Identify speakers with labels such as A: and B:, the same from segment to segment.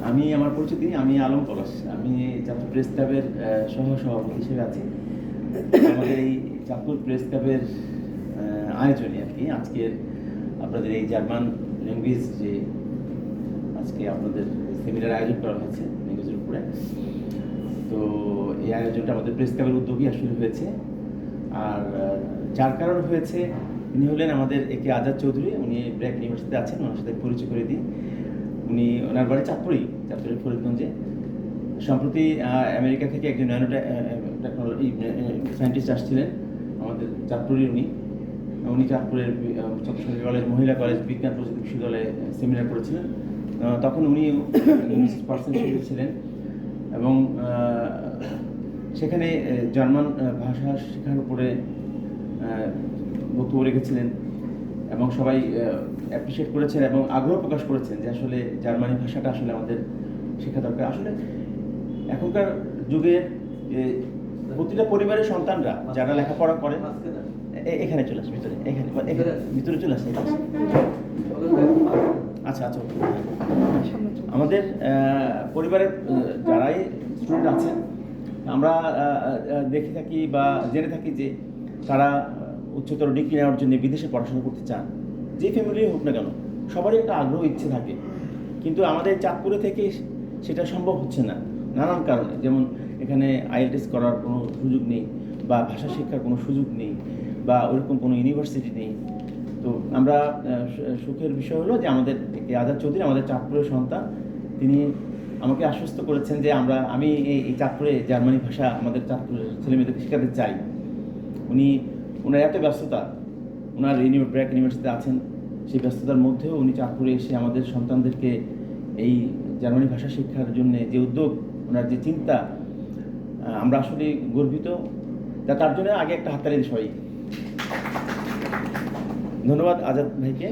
A: আমি আমার পরিচিতি, আমি আলম পলাশ, আমি চাঁদপুর প্রেস ক্লাবের সহ-সভাপতি হিসেবে আছি। আমাদের এই চাঁদপুর প্রেস ক্লাবের আয়োজনে আর কি আজকের আপনাদের এই জার্মান ল্যাঙ্গুয়েজ যে আজকে আপনাদের সেমিনার আয়োজন করা হয়েছে ল্যাঙ্গুয়েজের উপরে। তো এই আয়োজনটা আমাদের প্রেস ক্লাবের উদ্যোগী আসলে হয়েছে। আর যার কারণ হয়েছে, উনি হলেন আমাদের একে আজাদ চৌধুরী। উনি ব্র্যাক ইউনিভার্সিটিতে আছেন, ওনার সাথে পরিচয় করে দিই। উনি ওনার বাড়ি চাঁদপুরের ফরিদগঞ্জে। সম্প্রতি আমেরিকা থেকে একজন ন্যানো টেকনোলজি সায়েন্টিস্ট আসছিলেন আমাদের চাঁদপুরের। উনি চাঁদপুরের চট্টগ্রাম কলেজ, মহিলা কলেজ, বিজ্ঞান প্রযুক্তি বিশ্ববিদ্যালয়ে সেমিনার করেছিলেন। তখন উনি পার্সন ছিলেন এবং সেখানে জার্মান ভাষা শেখার উপরে বক্তব্য রেখেছিলেন এবং সবাই অ্যাপ্রিসিয়েট করেছেন এবং আগ্রহ প্রকাশ করেছেন যে আসলে জার্মানি ভাষাটা আসলে আমাদের শেখা দরকার। আসলে এখনকার যুগের প্রতিটা পরিবারের সন্তানরা যারা লেখাপড়া করে এখানে চলে আসে, ভিতরে এখানে ভিতরে চলে আসে। আচ্ছা আচ্ছা, আমাদের পরিবারের যারাই স্টুডেন্ট আছেন, আমরা দেখে থাকি বা জেনে থাকি যে তারা উচ্চতর ডিগ্রি নেওয়ার জন্য বিদেশে পড়াশোনা করতে চান। যে ফ্যামিলি হোক না কেন, সবারই একটা আগ্রহ ইচ্ছে থাকে, কিন্তু আমাদের চাঁদপুরে থেকে সেটা সম্ভব হচ্ছে না নানান কারণে। যেমন এখানে আইএলটিএস করার কোনো সুযোগ নেই, বা ভাষা শিক্ষার কোনো সুযোগ নেই, বা ওরকম কোনো ইউনিভার্সিটি নেই। তো আমরা সুখের বিষয় হলো যে আমাদের আজাদ চৌধুরী আমাদের চাঁদপুরের সন্তান। তিনি আমাকে আশ্বস্ত করেছেন যে আমি এই চাঁদপুরে জার্মানি ভাষা আমাদের চাঁদপুরের ছেলেমেয়েদেরকে শেখাতে চাই। ওনার এত ব্যস্ততা, ওনার ব্র্যাক ইউনিভার্সিটিতে আছেন, সেই ব্যস্ততার মধ্যেও উনি চাঁদপুরে এসে আমাদের সন্তানদেরকে এই জার্মানি ভাষা শিক্ষার জন্য যে উদ্যোগ, ওনার যে চিন্তা, আমরা আসলে গর্বিত। তার জন্য আগে একটা হাততালি দিই সবাই। ধন্যবাদ আজাদ ভাইকে,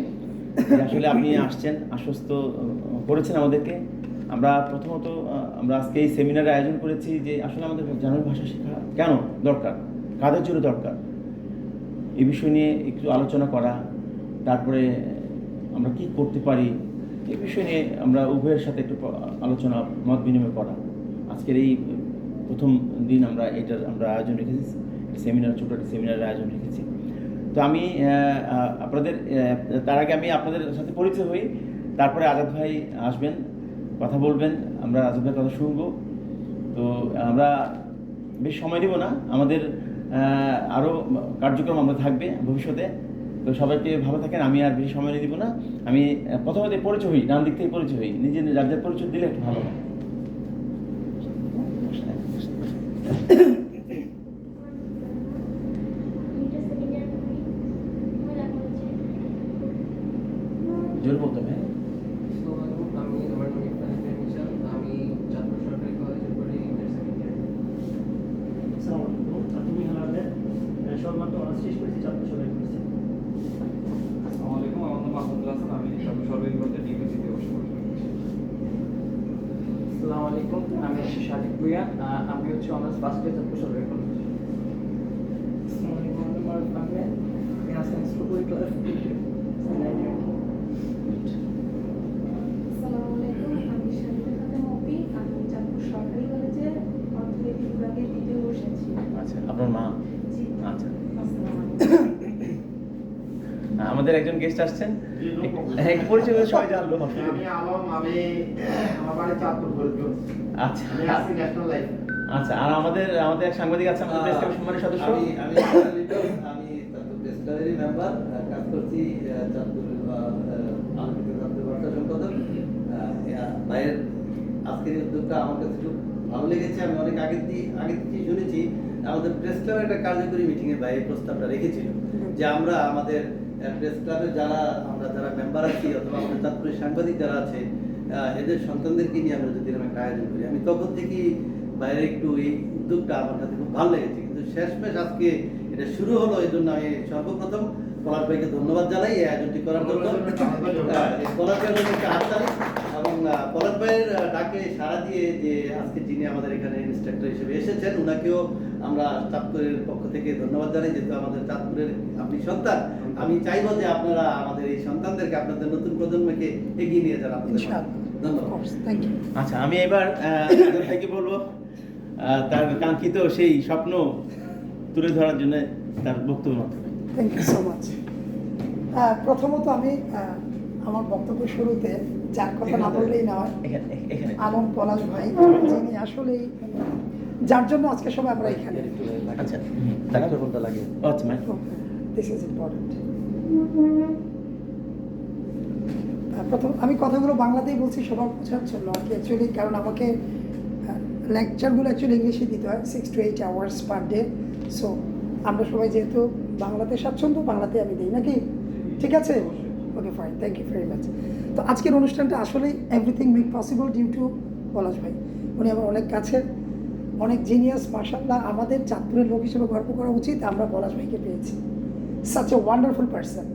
A: আসলে আপনি আসছেন, আশ্বস্ত করেছেন আমাদেরকে। আমরা প্রথমত আমরা আজকে এই সেমিনারের আয়োজন করেছি যে আসলে আমাদের জার্মান ভাষা শেখা কেন দরকার, কাদের জন্য দরকার, এই বিষয় নিয়ে একটু আলোচনা করা, তারপরে আমরা কি করতে পারি এই বিষয় নিয়ে আমরা উভয়ের সাথে একটু আলোচনা, মত বিনিময় করা। আজকের এই প্রথম দিন আমরা আয়োজন রেখেছি, সেমিনার, ছোটো একটা সেমিনারের আয়োজন রেখেছি। তো আমি তার আগে আমি আপনাদের সাথে পরিচয় হই, তারপরে আজাদ ভাই আসবেন, কথা বলবেন, আমরা আজাদ ভাইয়ের কথা শুনবো। তো আমরা বেশ সময় দিব না, আমাদের আরও কার্যক্রম আমরা থাকবে ভবিষ্যতে। তো সবাইকে ভালো থাকেন, আমি আর বেশি সময় দিব না। আমি প্রথমত পরিচয় হই, ডান দিক থেকে পরিচয় হই, নিজের যার পরিচয় দিলে একটু ভালো হয়। জোর বলতে হবে।
B: আমি শাকিব ভুইয়া, আমি হচ্ছে অনার্স ফার্স্ট ইয়ার চাঁদপুর সরকারি কলেজ।
A: আচ্ছা, আপনার মা? আচ্ছা, আমাদের একজন গেস্ট আসছেন, একটু পরিচয় সবাই জানলো।
C: আমি আলম, আমি আমার বাড়ি চাঁদপুর ফরিদগঞ্জ।
A: আচ্ছা,
C: আমি আছি ন্যাশনাল লাইফ।
A: আচ্ছা, আর আমাদের এক সাংবাদিক আছে, আমাদের প্রেস ক্লাবের সম্মানিত সদস্য।
D: আমি চাঁদপুর প্রেস ক্লাবের মেম্বার, কাজ করছি চাঁদপুর আলোকিত চাঁদপুর বার্তা সম্পাদক। ভাইয়ের আজকের উদ্যোগটা আমার কাছে খুব ভালো লেগেছে। আমি অনেক আগে থেকে শুনেছি আমাদের প্রেস ক্লাবের একটা কার্যকরী মিটিংয়ে ভাই প্রস্তাবটা রেখেছিল যে আমরা আমাদের প্রেস ক্লাবের যারা মেম্বার আছি অথবা আমাদের চাঁদপুরের সাংবাদিক যারা আছে, এদের সন্তানদেরকে নিয়ে আমরা যদি এরকম একটা আয়োজন করি। আমি তখন থেকেই বাইরে একটু এই উদ্যোগটা আমার কাছে খুব ভালো লেগেছে, কিন্তু শেষমেশ আজকে এটা শুরু হলো। এই জন্য আমি সর্বপ্রথম পলাশ ভাইকে ধন্যবাদ জানাই এই আয়োজনটি করার জন্য। পলাশ ভাইয়ের একটা হাততালি এবং পলাশ ভাইয়ের ডাকে সাড়া দিয়ে যে আজকে যিনি আমাদের এখানে ইনস্ট্রাক্টর হিসেবে এসেছেন, ওনাকেও আমরা চাঁদপুরের পক্ষ থেকে ধন্যবাদ জানাই। যেহেতু আমাদের চাঁদপুরের আপনি সন্তান, আমি চাইবো যে আপনারা আমাদের এই সন্তানদেরকে, আপনাদের নতুন প্রজন্মকে এগিয়ে নিয়ে যান আপনাদের। ধন্যবাদ।
E: Thank you.
A: আচ্ছা, আমি এবার আজাদ ভাইকে বলবো তার কাঙ্ক্ষিত সেই স্বপ্ন তুলে ধরার জন্য তার বক্তব্য মাধ্যমে।
E: Thank you so much. প্রথমত আমি আমার বক্তব্য শুরুতে যার কথা না বললেই না হয়,
A: এখানে
E: আলম পলাশ ভাই, যিনি আসলেই যার জন্য আজকে সবাই আমরা এখানে।
A: আচ্ছা,
D: কোনটা লাগে?
A: আচ্ছা ম্যাম,
E: দিস ইজ ইম্পর্টেন্ট। প্রথম আমি কথাগুলো বাংলাতেই বলছি সবার বোঝার জন্য আর কি, অ্যাকচুয়ালি কারণ আমাকে লেকচারগুলো অ্যাকচুয়ালি ইংলিশে দিতে হয় 6 to 8 hours per day. So আমরা সবাই যেহেতু বাংলাতে স্বাচ্ছন্দ্য, বাংলাতে আমি দিই নাকি, ঠিক আছে? Okay fine, thank you very much. তো আজকের অনুষ্ঠানটা আসলেই everything make possible due to Palash ভাই। উনি আমার অনেক কাছের, অনেক জিনিয়াস, মাশাআল্লাহ। আমাদের চাঁদপুরের লোক হিসেবে গর্ব করা উচিত, আমরা পলাশ ভাইকে পেয়েছি। সাচ এ ওয়ান্ডারফুল পারসন,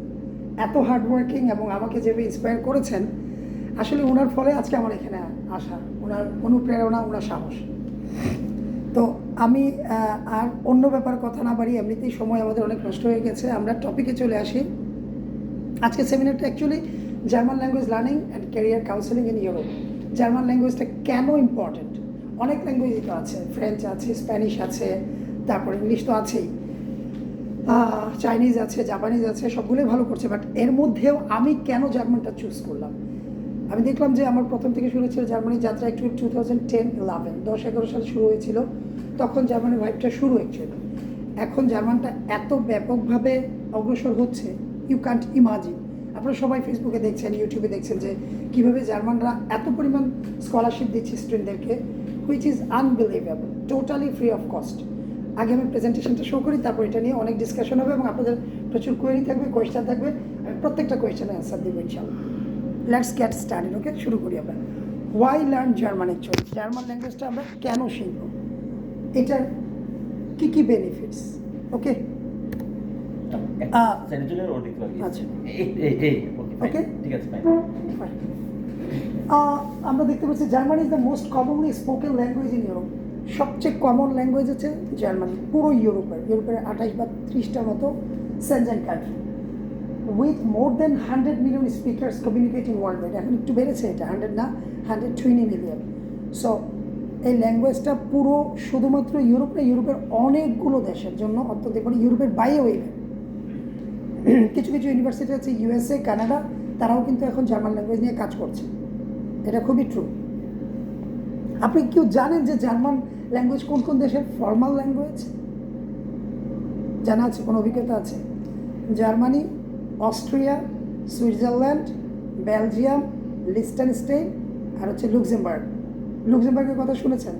E: এত হার্ডওয়ার্কিং, এবং আমাকে যেভাবে ইন্সপায়ার করেছেন, আসলে ওনার ফলে আজকে আমার এখানে আসা, ওনার অনুপ্রেরণা, ওনার সাহস। তো আমি আর অন্য ব্যাপার কথা না বাড়ি, এমনিতেই সময় আমাদের অনেক নষ্ট হয়ে গেছে, আমরা টপিকে চলে আসি। আজকে সেমিনারটা actually German language learning and career counselling in Europe. German ল্যাঙ্গুয়েজটা কেন ইম্পর্টেন্ট? অনেক ল্যাঙ্গুয়েজই তো আছে, ফ্রেঞ্চ আছে, স্প্যানিশ আছে, তারপর ইংলিশ তো আছেই, চাইনিজ আছে, জাপানিজ আছে, সবগুলোই ভালো করছে। বাট এর মধ্যেও আমি কেন জার্মানটা চুজ করলাম? আমি দেখলাম যে আমার প্রথম থেকে শুরু হয়েছিল জার্মানির যাত্রা একটু 2010-11, 10-11 সালে শুরু হয়েছিল, তখন জার্মানির ভাইবটা শুরু হয়েছিল। এখন জার্মানটা এত ব্যাপকভাবে অগ্রসর হচ্ছে, ইউ ক্যান্ট ইমাজিন। আপনারা সবাই ফেসবুকে দেখছেন, ইউটিউবে দেখছেন যে কীভাবে জার্মানরা এত পরিমাণ স্কলারশিপ দিচ্ছে স্টুডেন্টদেরকে, which is unbelievable, totally free of cost. আগে আমি প্রেজেন্টেশনটা শো করি, তারপর এটা নিয়ে অনেক ডিসকাশন হবে এবং আপনাদের প্রচুর কোয়েরি থাকবে, কোয়েশ্চেন থাকবে, আমি প্রত্যেকটা কোয়েশ্চেনের অ্যান্সার দেবো ইনশাআল্লাহ। Let's get started. ওকে, শুরু করি আমরা। Why learn German? Actually German ল্যাঙ্গুয়েজটা আমরা কেন শিখব, এটার কী কী বেনিফিটস? ওকে, আচ্ছা, ওকে,
A: ঠিক আছে, ফাইন।
E: আমরা দেখতে পাচ্ছি German is the most commonly spoken language in Europe. সবচেয়ে কমন ল্যাঙ্গুয়েজ হচ্ছে জার্মানি, পুরো ইউরোপের 28 বা 30টার মতো Schengen country, with more than 100 million speakers communicating world wide. এখন একটু বেড়েছে এটা, 100 না, 120 মিলিয়ন। সো এই ল্যাঙ্গুয়েজটা পুরো শুধুমাত্র ইউরোপ না, ইউরোপের অনেকগুলো দেশের জন্য অত্যন্ত, মানে ইউরোপের বাইরেও ইভেন কিছু কিছু ইউনিভার্সিটি আছে ইউএসএ, কানাডা, তারাও কিন্তু এখন জার্মান ল্যাঙ্গুয়েজ নিয়ে কাজ করছে। এটা খুবই ট্রু। আপনি কেউ জানেন যে জার্মান ল্যাঙ্গুয়েজ কোন কোন দেশের ফর্মাল ল্যাঙ্গুয়েজ? জানা আছে? কোনো অভিজ্ঞতা আছে? Germany, Austria, Switzerland, Belgium, Liechtenstein, আর হচ্ছে লুক্সেমবার্গ। লুক্সেমবার্গের কথা শুনেছেন?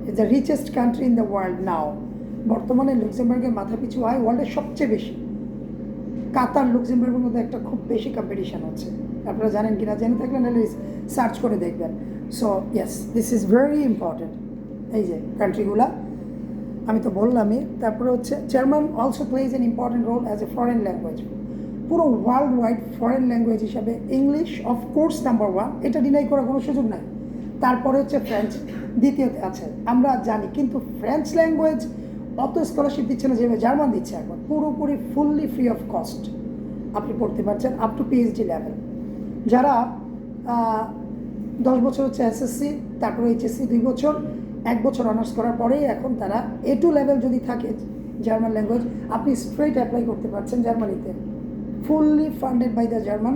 E: It's the richest country in the world now. বর্তমানে লুক্সেমবার্গের মাথাপিছু আয় ওয়ার্ল্ডের সবচেয়ে বেশি। কাতার লুক্সেমবার্গের মধ্যে একটা খুব বেশি কম্পিটিশান হচ্ছে, আপনারা জানেন কিনা, জেনে থাকলে নাহলে সার্চ করে দেখবেন। So yes, this is very important. এই যে কান্ট্রিগুলা আমি তো বললামই। তারপরে হচ্ছে German also plays an important role as a foreign language. পুরো ওয়ার্ল্ড ওয়াইড ফরেন ল্যাঙ্গুয়েজ হিসাবে ইংলিশ অফকোর্স নাম্বার 1, এটা ডিনাই করার কোনো সুযোগ নাই। তারপরে হচ্ছে ফ্রেঞ্চ দ্বিতীয়তে আছে, আমরা জানি। কিন্তু ফ্রেঞ্চ ল্যাঙ্গুয়েজ অত স্কলারশিপ দিচ্ছে না যেভাবে জার্মান দিচ্ছে এখন, পুরোপুরি ফুললি ফ্রি অফ কস্ট আপনি পড়তে পারছেন আপ টু পিএইচডি লেভেল। যারা 10 বছর হচ্ছে এসএসসি, তারপরে এইচএসসি 2 বছর, 1 বছর অনার্স করার পরেই এখন তারা A2 লেভেল যদি থাকে জার্মান ল্যাঙ্গুয়েজ, আপনি স্ট্রেট অ্যাপ্লাই করতে পারছেন জার্মানিতে, fully funded by the German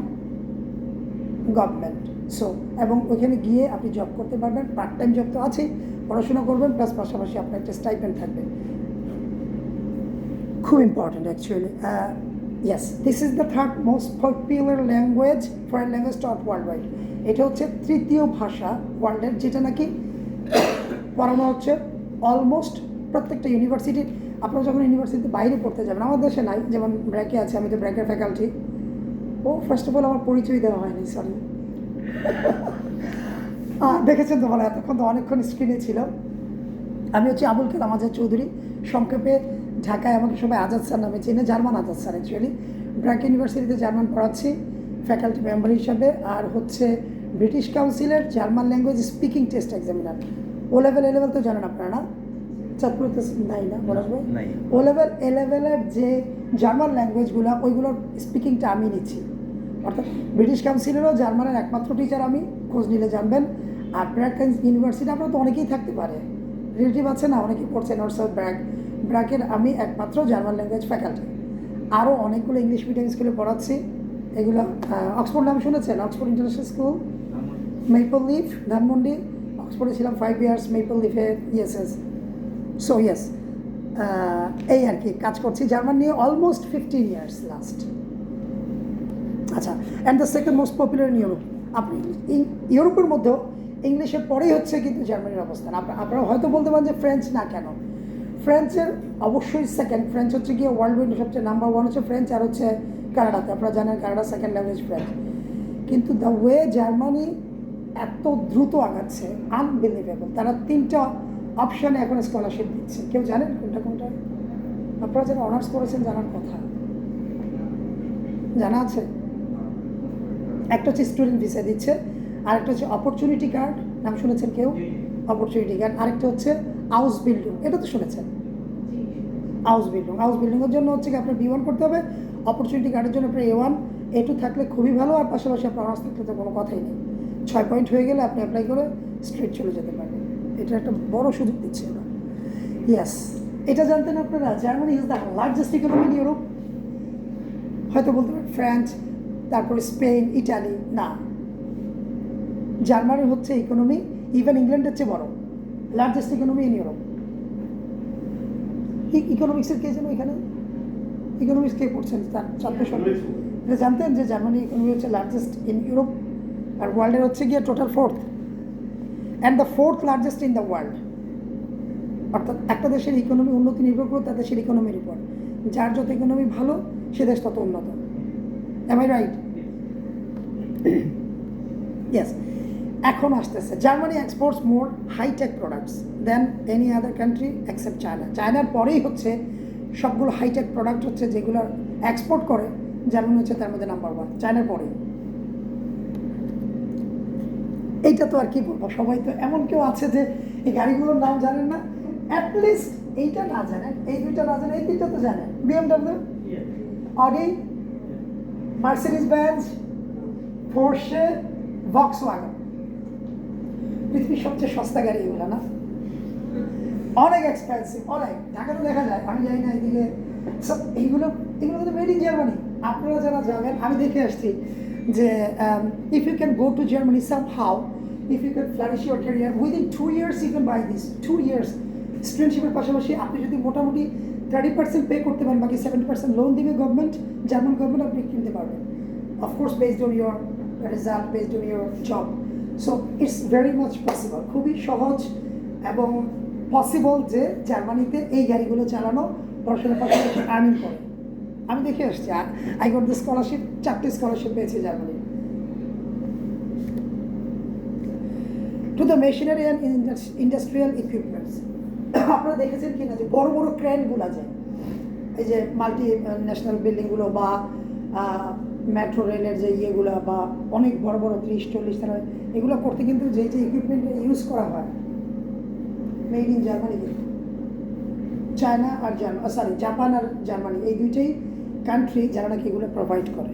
E: government. So এবং ওইখানে গিয়ে আপনি জব করতে পারবেন, পার্ট টাইম জব তো আছেই, পড়াশোনা করবেন, প্লাস পাশাপাশি আপনার একটা স্টাইপেন্ড থাকবে। খুব important actually. Yes, this is the third most popular language, foreign language taught world wide. এটা হচ্ছে তৃতীয় ভাষা ওয়ার্ল্ডের, যেটা নাকি পড়ানো হচ্ছে অলমোস্ট প্রত্যেকটা ইউনিভার্সিটি। আপনারা যখন ইউনিভার্সিটিতে বাইরে পড়তে যাবেন, আমার দেশে নাই, যেমন ব্র্যাকে আছে, আমি তো ব্র্যাকের ফ্যাকাল্টি। ও ফার্স্ট অফ অল আমার পরিচয় দেওয়া হয়নি, সরি। দেখেছেন তো, বলে এতক্ষণ তো অনেকক্ষণ স্ক্রিনে ছিল। আমি হচ্ছে আবুল কালাম আজাদ চৌধুরী, সংক্ষেপে ঢাকায় আমাকে সবাই আজাদ স্যার নামে চেনে, German Azad sir. Actually BRAC ইউনিভার্সিটিতে জার্মান পড়াচ্ছি ফ্যাকাল্টি মেম্বার হিসাবে, আর হচ্ছে ব্রিটিশ কাউন্সিলের German language speaking test examiner. O level, A level তো জানেন আপনারা না? চাঁদপুরতে নাই না বলাস ভাই? ও লেভেল, এ লেভেলের যে জার্মান ল্যাঙ্গুয়েজগুলো, ওইগুলোর স্পিকিংটা আমি নিচ্ছি। অর্থাৎ ব্রিটিশ কাউন্সিলেরও জার্মানের একমাত্র টিচার আমি, খোঁজ নিলে জানবেন। আর ব্র্যাক ইউনিভার্সিটি আপনারা তো অনেকেই থাকতে পারে, রিলেটিভ আছে না, অনেকেই পড়ছেন অর্থাৎ ব্র্যাকের আমি একমাত্র জার্মান ল্যাঙ্গুয়েজ ফ্যাকাল্টি। আরও অনেকগুলো ইংলিশ মিডিয়াম স্কুলে পড়াচ্ছি। এগুলো অক্সফোর্ড নাম শুনেছেন? Oxford international school, Maple Leaf, Dhanmondi. অক্সফোর্ডে ছিলাম 5 ইয়ার্স, মেপল লিফে ইএসএস। সো ইয়েস, এই আর কি কাজ করছি জার্মান নিয়ে অলমোস্ট 15 ইয়ার্স লাস্ট। আচ্ছা, and the second most popular in Europe. আপনি ইউরোপের মধ্যেও ইংলিশের পরেই হচ্ছে কিন্তু জার্মানির অবস্থান। আপনারা হয়তো বলতে পারেন যে ফ্রেঞ্চ না কেন, ফ্রেঞ্চের অবশ্যই সেকেন্ড। ফ্রেঞ্চ হচ্ছে গিয়ে ওয়ার্ল্ড ওয়াইড সবচেয়ে নাম্বার 1 হচ্ছে ফ্রেঞ্চ, আর হচ্ছে কানাডাতে। আপনারা জানেন কানাডা সেকেন্ড ল্যাঙ্গুয়েজ ফ্রেঞ্চ। কিন্তু দ্য ওয়ে জার্মানি এত দ্রুত আগাচ্ছে, আনবিলিভেবল। তারা 3টা অপশানে এখন স্কলারশিপ দিচ্ছে। কেউ জানেন কোনটা কোনটা? আপনারা যারা অনার্স করেছেন জানার কথা, জানা আছে? একটা হচ্ছে স্টুডেন্ট ভিসা দিচ্ছে, আরেকটা হচ্ছে অপরচুনিটি কার্ড, নাম শুনেছেন কেউ? Opportunity card. আরেকটা হচ্ছে হাউস বিল্ডিং, এটা তো শুনেছেন, হাউস বিল্ডিং। হাউস বিল্ডিংয়ের জন্য হচ্ছে কি আপনার B1 করতে হবে, অপরচুনিটি কার্ডের জন্য আপনার A1 A2 থাকলে খুবই ভালো, আর পাশাপাশি আপনার অনার্স থাকলে তো কোনো কথাই নেই। 6 পয়েন্ট হয়ে গেলে আপনি অ্যাপ্লাই করে স্ট্রেট চলে যেতে পারবেন। এটা একটা বড় সুযোগ দিচ্ছে এরা। ইয়েস, এটা জানতেন আপনারা? Germany is the largest economy in Europe. হয়তো বলতে পারেন ফ্রান্স, তারপরে স্পেন, ইটালি। না, জার্মানি হচ্ছে ইকোনমি ইভেন ইংল্যান্ডের চেয়ে বড়, লার্জেস্ট ইকোনমি ইন ইউরোপ। ইকোনমিক্সের কে যেন এখানে ইকোনমিক্স কে পড়ছেন? তার ছাত্র সংখ্যা এটা জানতেন যে জার্মানি ইকোনমি হচ্ছে লার্জেস্ট ইন ইউরোপ, আর ওয়ার্ল্ডের হচ্ছে গিয়ে total 4th and the 4th largest in the world. অর্থাৎ একটা দেশের ইকোনমি উন্নতি নির্ভর করে তার দেশের ইকোনমির উপর। যার যত ইকোনমি ভালো সে দেশ তত উন্নত। Am I right? ইয়েস। এখন আসতেছে Germany exports more hitech products than any other country except China. চায়নার পরেই হচ্ছে সবগুলো হাইটেক প্রোডাক্ট হচ্ছে যেগুলো এক্সপোর্ট করে, জার্মানি হচ্ছে তার মধ্যে নাম্বার 1, চায়নার পরেই। এইটা তো আর কি বলবো, সবাই তো এমন কেউ আছে যে এই গাড়িগুলোর নাম জানেন না? অ্যাটলিস্ট এইটা না জানেন, এই দুইটা না জানেন, এই তিনটা তো জানেন। BMW, Audi, Mercedes Benz, Porsche, Volkswagen. পৃথিবীর সবচেয়ে সস্তা গাড়ি এগুলো না? অনেক এক্সপেন্সিভ, অনেক। ঢাকাতে দেখা যায়, আমি যাই না এদিকে। এইগুলো কিন্তু মেড ইন জার্মানি। আপনারা যারা যাবেন, আমি দেখে আসছি যে if you can go to Germany somehow, if you can flourish your career within 2 years you can buy this. 2 years স্টুডেন্টশিপের পাশাপাশি আপনি যদি মোটামুটি 30% পে করতে পারেন, বাকি 70% লোন দিবে গভর্নমেন্ট, জার্মান গভর্নমেন্ট, আপনি কিনতে পারবেন। Of course based on your result, based on your job. So it's very much possible, খুবই সহজ এবং পসিবল যে জার্মানিতে এই গাড়িগুলো চালানো, পড়াশোনার পাশাপাশি আর্নিং করে। আমি দেখে আসছি, আই গট দ্য স্কলারশিপ, 4টে স্কলারশিপ পেয়েছি Germany. To the machinery and industrial equipments. আপনারা দেখেছেন কিনা যে বড় বড় ক্রেনগুলো যায়, এই যে মাল্টি ন্যাশনাল বিল্ডিংগুলো বা মেট্রো রেলের যে ইয়েগুলো বা অনেক বড় বড় 30-40 তলা, এগুলো করতে কিন্তু যে যে ইকুইপমেন্ট ইউজ করা হয় মেড ইন জার্মানি। কিন্তু চায়না আর জাপান আর জার্মানি এই দুইটাই কান্ট্রি যারা নাকি এগুলো প্রোভাইড করে,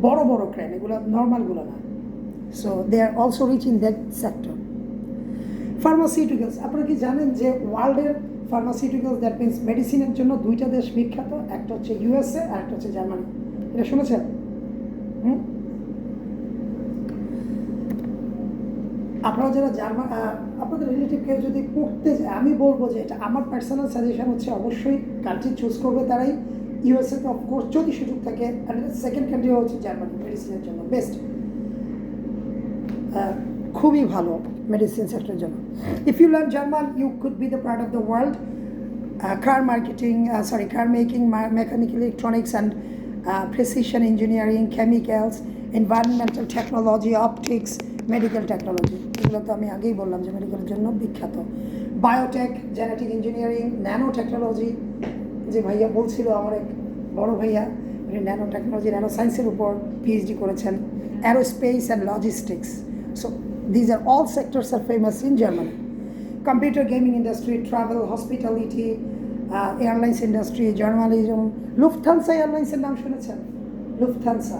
E: বড় বড় ক্রেন, এগুলো নর্মালগুলো না। So they are also rich in that sector. Pharmaceuticals, আপনারা কি জানেন যে ওয়ার্ল্ডের ফার্মাসিউটিক্যালস, দ্যাট মিনস মেডিসিনের জন্য 2টা দেশ বিখ্যাত, একটা হচ্ছে USA আর একটা হচ্ছে জার্মানি। এটা শুনেছেন? আপনারা যারা আপনাদের রিলেটিভ কেউ যদি পড়তে যায়, আমি বলবো যে এটা আমার পার্সোনাল সাজেশন হচ্ছে অবশ্যই কান্ট্রি চুজ করবে তারাই। USA তো অফকোর্স যদি সুযোগ থাকে, আর সেকেন্ড কান্ট্রি হচ্ছে জার্মানি মেডিসিনের জন্য বেস্ট, খুবই ভালো মেডিসিন সেক্টরের জন্য। If you learn German you could be the part of the world. Car making, mechanical electronics and precision engineering, chemicals, environmental technology, optics, medical technology, এগুলো তো আমি আগেই বললাম যে মেডিকেলের জন্য বিখ্যাত। Biotech, genetic engineering, nano technology, যে ভাইয়া বলছিল আমার এক বড় ভাইয়া, উনি ন্যানো টেকনোলজি, ন্যানো সায়েন্সের উপর PhD করেছেন। Aerospace and logistics, so these are all sectors are famous in Germany. Computer, gaming industry, travel, hospitality, airlines industry, journalism. Lufthansa এয়ারলাইন্সের নাম শুনেছেন? লুফথানসা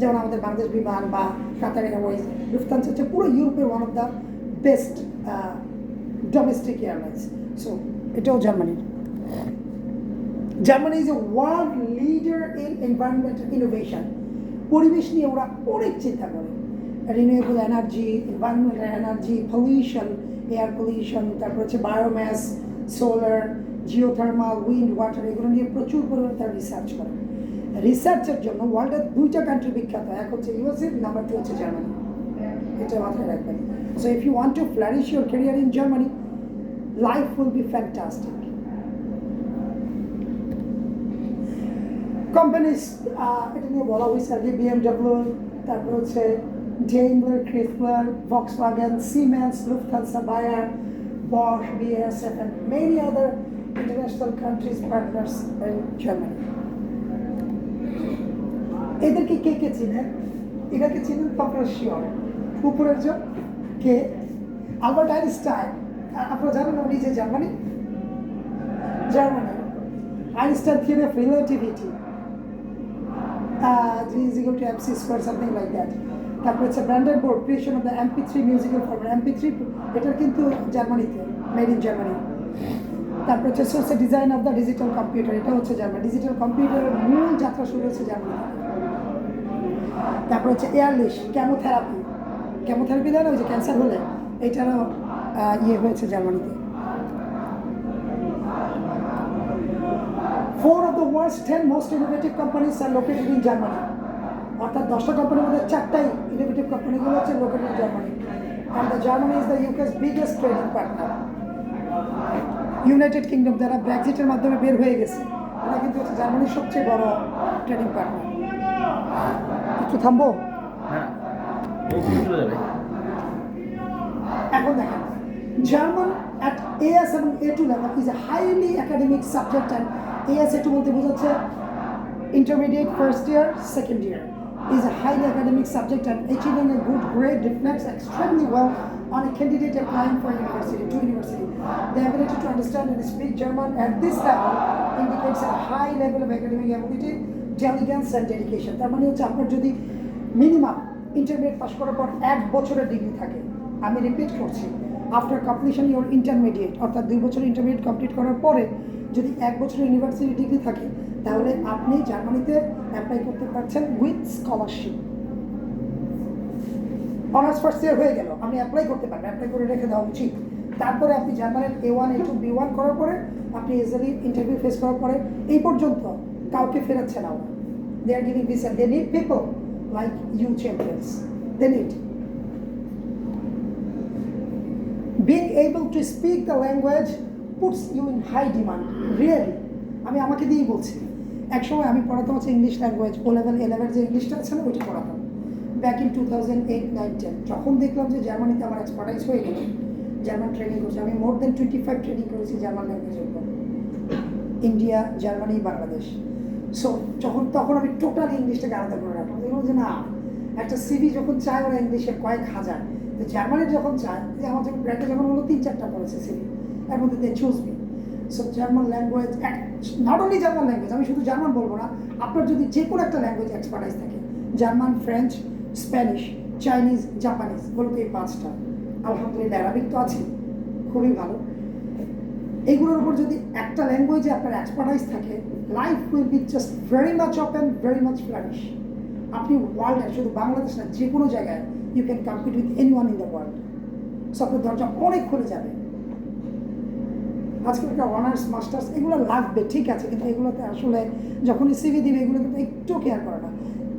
E: যেমন আমাদের বাংলাদেশ বিমান বা কাতার এয়ারওয়েজ, লুফতানসা হচ্ছে পুরো ইউরোপের one of the best domestic airlines. So এটাও জার্মানির। Germany is a world leader in environmental innovation. পরিবেশ নিয়ে ওরা অনেক চিন্তা করে, renewable energy, environmental energy, pollution, air pollution, তারপর হচ্ছে বায়োম্যাস, সোলার, জিওথার্মাল, উইন্ড, ওয়াটার, এগুলো নিয়ে প্রচুর পরিমাণে তারা রিসার্চ করে। রিসার্চের জন্য ওয়ার্ল্ডের 2টা কান্ট্রি বিখ্যাত, এক হচ্ছে ইউএসএ, নাম্বার 2 হচ্ছে জার্মানি। এটা মাথায় রাখবেন। So if you want to flourish your career in Germany, life will be fantastic. Companies এটা নিয়ে বলা হয়েছে আগে, বিএমডব্লিউ, তারপর হচ্ছে Daimler, Chrysler, Volkswagen, Siemens, Lufthansa, Bayer, Bosch, BSF and many other international countries partners in Germany. এদেরকে কে কে চিনেন? এটাকে চিনেন তো আপনারা শিওর। উপরের জন কে? Albert Einstein. আপনারা জানেন উনি যে Germany Einstein theory of relativity, G is equal to mc square, something like that. তারপর হচ্ছে Brandenburg, creation of the MP3 musical format. MP3 এটা কিন্তু জার্মানিতে, মেড ইন জার্মানি। তারপর হচ্ছে design of the digital computer, এটা হচ্ছে জার্মানি। ডিজিটাল কম্পিউটারের মূল যাত্রা শুরু হচ্ছে জার্মানি। তারপর হচ্ছে এয়ারলিশ, কেমোথেরাপি দেয় না ওই যে ক্যান্সার হলে, এটারও ইয়ে হয়েছে জার্মানিতে। 4 of the world's 10 most innovative companies are located in Germany. অর্থাৎ 10টা কোম্পানির মধ্যে 4টাই ইনোভেটিভ কোম্পানিগুলো হচ্ছে located in Germany. And the Germany is the UK's biggest trading partner. United kingdom যারা ব্রেক্সিটের মাধ্যমে বের হয়ে গেছে, ওরা কিন্তু হচ্ছে জার্মানির সবচেয়ে বড় ট্রেডিং পার্টনার। একটু থামবো?
A: হ্যাঁ, ও চলে যাবে।
E: এখন দেখেন, জার্মান at AS এবং A2 level is a highly academic subject, and AS A2 বলতে বোঝাচ্ছে intermediate first year, second year, is a highly academic subject, and achieving a good grade reflects extremely well on a candidate applying for university. The ability to understand and speak German at this level indicates a high level of academic ability, diligence and dedication. তার মানে হচ্ছে আপনার যদি minimum intermediate pass করার পর 1 বছরের degree থাকে, আমি রিপিট করছি, আফটার কমপ্লিশন ইউর ইন্টারমিডিয়েট, অর্থাৎ 2 বছর ইন্টারমিডিয়েট কমপ্লিট করার পরে যদি 1 বছরের ইউনিভার্সিটি ডিগ্রি থাকে, তাহলে আপনি জার্মানিতে অ্যাপ্লাই করতে পারছেন with scholarship. Honours first year হয়ে গেল, আপনি অ্যাপ্লাই করতে পারবেন, অ্যাপ্লাই করে রেখে দেওয়া উচিত। তারপরে আপনি জার্মানির A1, A2, B1 করার পরে আপনি ইজিলি ইন্টারভিউ ফেস করার পরে এই পর্যন্ত কাউকে ফেরাচ্ছে না ওরা। They are giving visa, they need people like you champions, they need. Being able to speak the language puts you in high demand, really. আমি আমাকে দিয়েই বলছি, একসময় আমি পড়াতাম হচ্ছে English language, O level A level যে ইংলিশটা আছে না ওইটা পড়াতাম ব্যাক ইন 2008, 9, 10। যখন দেখলাম যে জার্মানিতে আমার এক্সপার্টাইজ হয়ে গেল, জার্মান ট্রেনিং করছি, আমি মোর দেন 25 ট্রেনিং করেছি জার্মান ল্যাঙ্গুয়েজের উপর, ইন্ডিয়া, জার্মানি, বাংলাদেশ। সো তখন আমি টোটালি ইংলিশটাকে আলাদা করে রাখলাম। দেখলাম যে না, একটা সিভি যখন চায় ওরা ইংলিশে কয়েক হাজার, তো জার্মানির যখন চায়, যে আমার যখন ব্র্যান্ডে যখন হলো 3-4টা পড়েছে সিভি, এর মধ্যে they choose me. So German language, not only German language, আমি শুধু জার্মান বলবো না, আপনার যদি যে কোনো একটা ল্যাঙ্গুয়েজ এক্সপার্টাইজ থাকে, German, French, Spanish, Chinese, Japanese, বলতে এই 5টা, আলহামদুলিল্লাহ অ্যারাবিক তো আছে, খুবই ভালো। এইগুলোর উপর যদি একটা ল্যাঙ্গুয়েজে আপনার এক্সপার্টাইজ থাকে, life will be just very much open, very much flourish. আপনি ওয়ার্ল্ডে, শুধু বাংলাদেশ না, যে কোনো জায়গায় you can compete with anyone in the world. So আপনার দরজা অনেক খুলে যাবে। আজকালকার অনার্স, মাস্টার্স এগুলো লাগবে, ঠিক আছে, কিন্তু এগুলোতে আসলে যখনই সিভি দিবে এগুলো কিন্তু একটু কেয়ার করে না।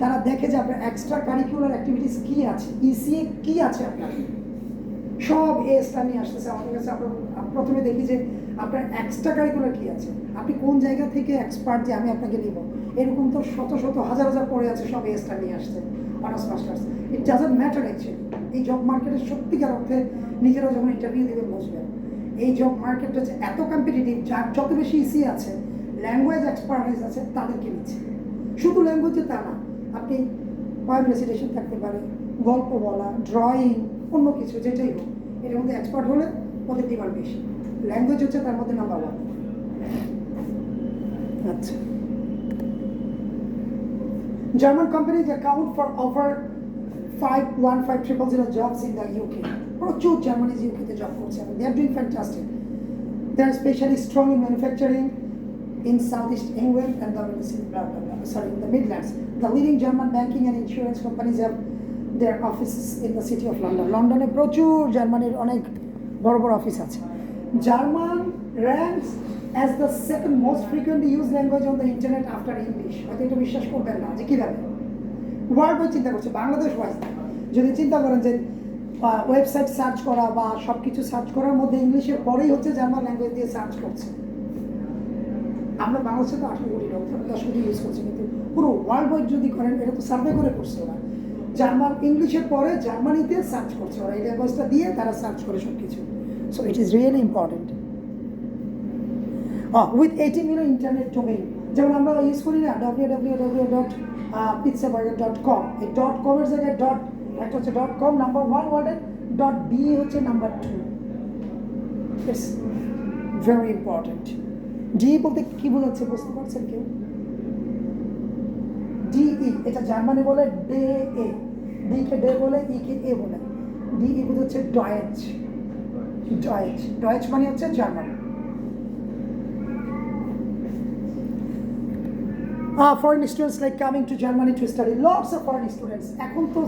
E: তারা দেখে যে আপনার এক্সট্রা কারিকুলার অ্যাক্টিভিটিস কী আছে, ইসিএ কী আছে, আপনার সব এসটা নিয়ে আসতেছে আমাদের কাছে। আমরা প্রথমে দেখি যে আপনার এক্সট্রা কারিকুলার কী আছে, আপনি কোন জায়গা থেকে এক্সপার্ট যে আমি আপনাকে নিব, এরকম তো শত শত হাজার হাজার পড়ে আছে, সব এসটা নিয়ে আসছে honours masters. It doesn't matter actually. এই জব মার্কেটে সত্যিকার অর্থে নিজেরাও যখন ইন্টারভিউ দেবে বুঝবেন, এই জব মার্কেটটা হচ্ছে এত কম্পিটিটিভ, যার যত বেশি ইসি আছে, ল্যাঙ্গুয়েজ এক্সপার্টাইজ আছে, তাদেরকে নিচ্ছে। শুধু ল্যাঙ্গুয়েজে তা না, আপনি পয়েম রেসিটেশন থাকতে পারে, গল্প বলা, ড্রয়িং, অন্য কিছু যেটাই হোক, এর মধ্যে এক্সপার্ট হলে ওদের ডিমান্ড বেশি। ল্যাঙ্গুয়েজ হচ্ছে তার মধ্যে নাম্বার 1। আচ্ছা, German companies account for over 515,000 jobs in the UK. প্রচুর জার্মানিজ ইউকেতে জব করছে এবং they are doing fantastic. They are especially strong in manufacturing in Southeast England and in the Midlands. The leading German banking and insurance companies have their offices in the city of London. লন্ডনে প্রচুর জার্মানির অনেক বড় বড় office আছে। German ranks as the second most frequently used language on the internet after English. হয়তো এটা বিশ্বাস করবেন না যে কীভাবে ওয়ার্ল্ড ওয়াইড চিন্তা করছে, বাংলাদেশ ওয়াইজ যদি চিন্তা করেন যে ওয়েবসাইট সার্চ করা বা সব কিছু সার্চ করার মধ্যে ইংলিশের পরেই হচ্ছে জার্মান ল্যাঙ্গুয়েজ দিয়ে সার্চ করছে। আমরা বাংলাদেশে তো 18 কোটি লোক 10 কোটি ইউজ করছি, কিন্তু পুরো ওয়ার্ল্ড ওয়াইড যদি করেন এটা তো সার্ভে করে করছে ওরা, জার্মান ইংলিশের পরে জার্মানিতে সার্চ করছে ওরা, এই ল্যাঙ্গুয়েজটা দিয়ে তারা সার্চ করে সব কিছু। So it is really important. With 80 million internet domain, যেমন আমরা ইউজ করি না www.pizzaburger.com, এই .com এর জায়গায় একটা হচ্ছে .com নাম্বার 1 ওয়ার্ডের, .be হচ্ছে number 2। It's very important. D বলতে কি বোঝাচ্ছে বুঝতে পারছেন কেউ? ডিই এটা জার্মানি বলে ডে এ, ডি কে ডে বলে, ই কে এ বলে। ডিই বোঝাচ্ছে ডয়েচ, ডয়েচ ডয়েচ মানে হচ্ছে German. Foreign students like coming to Germany to study, lots of foreign students. এখন তো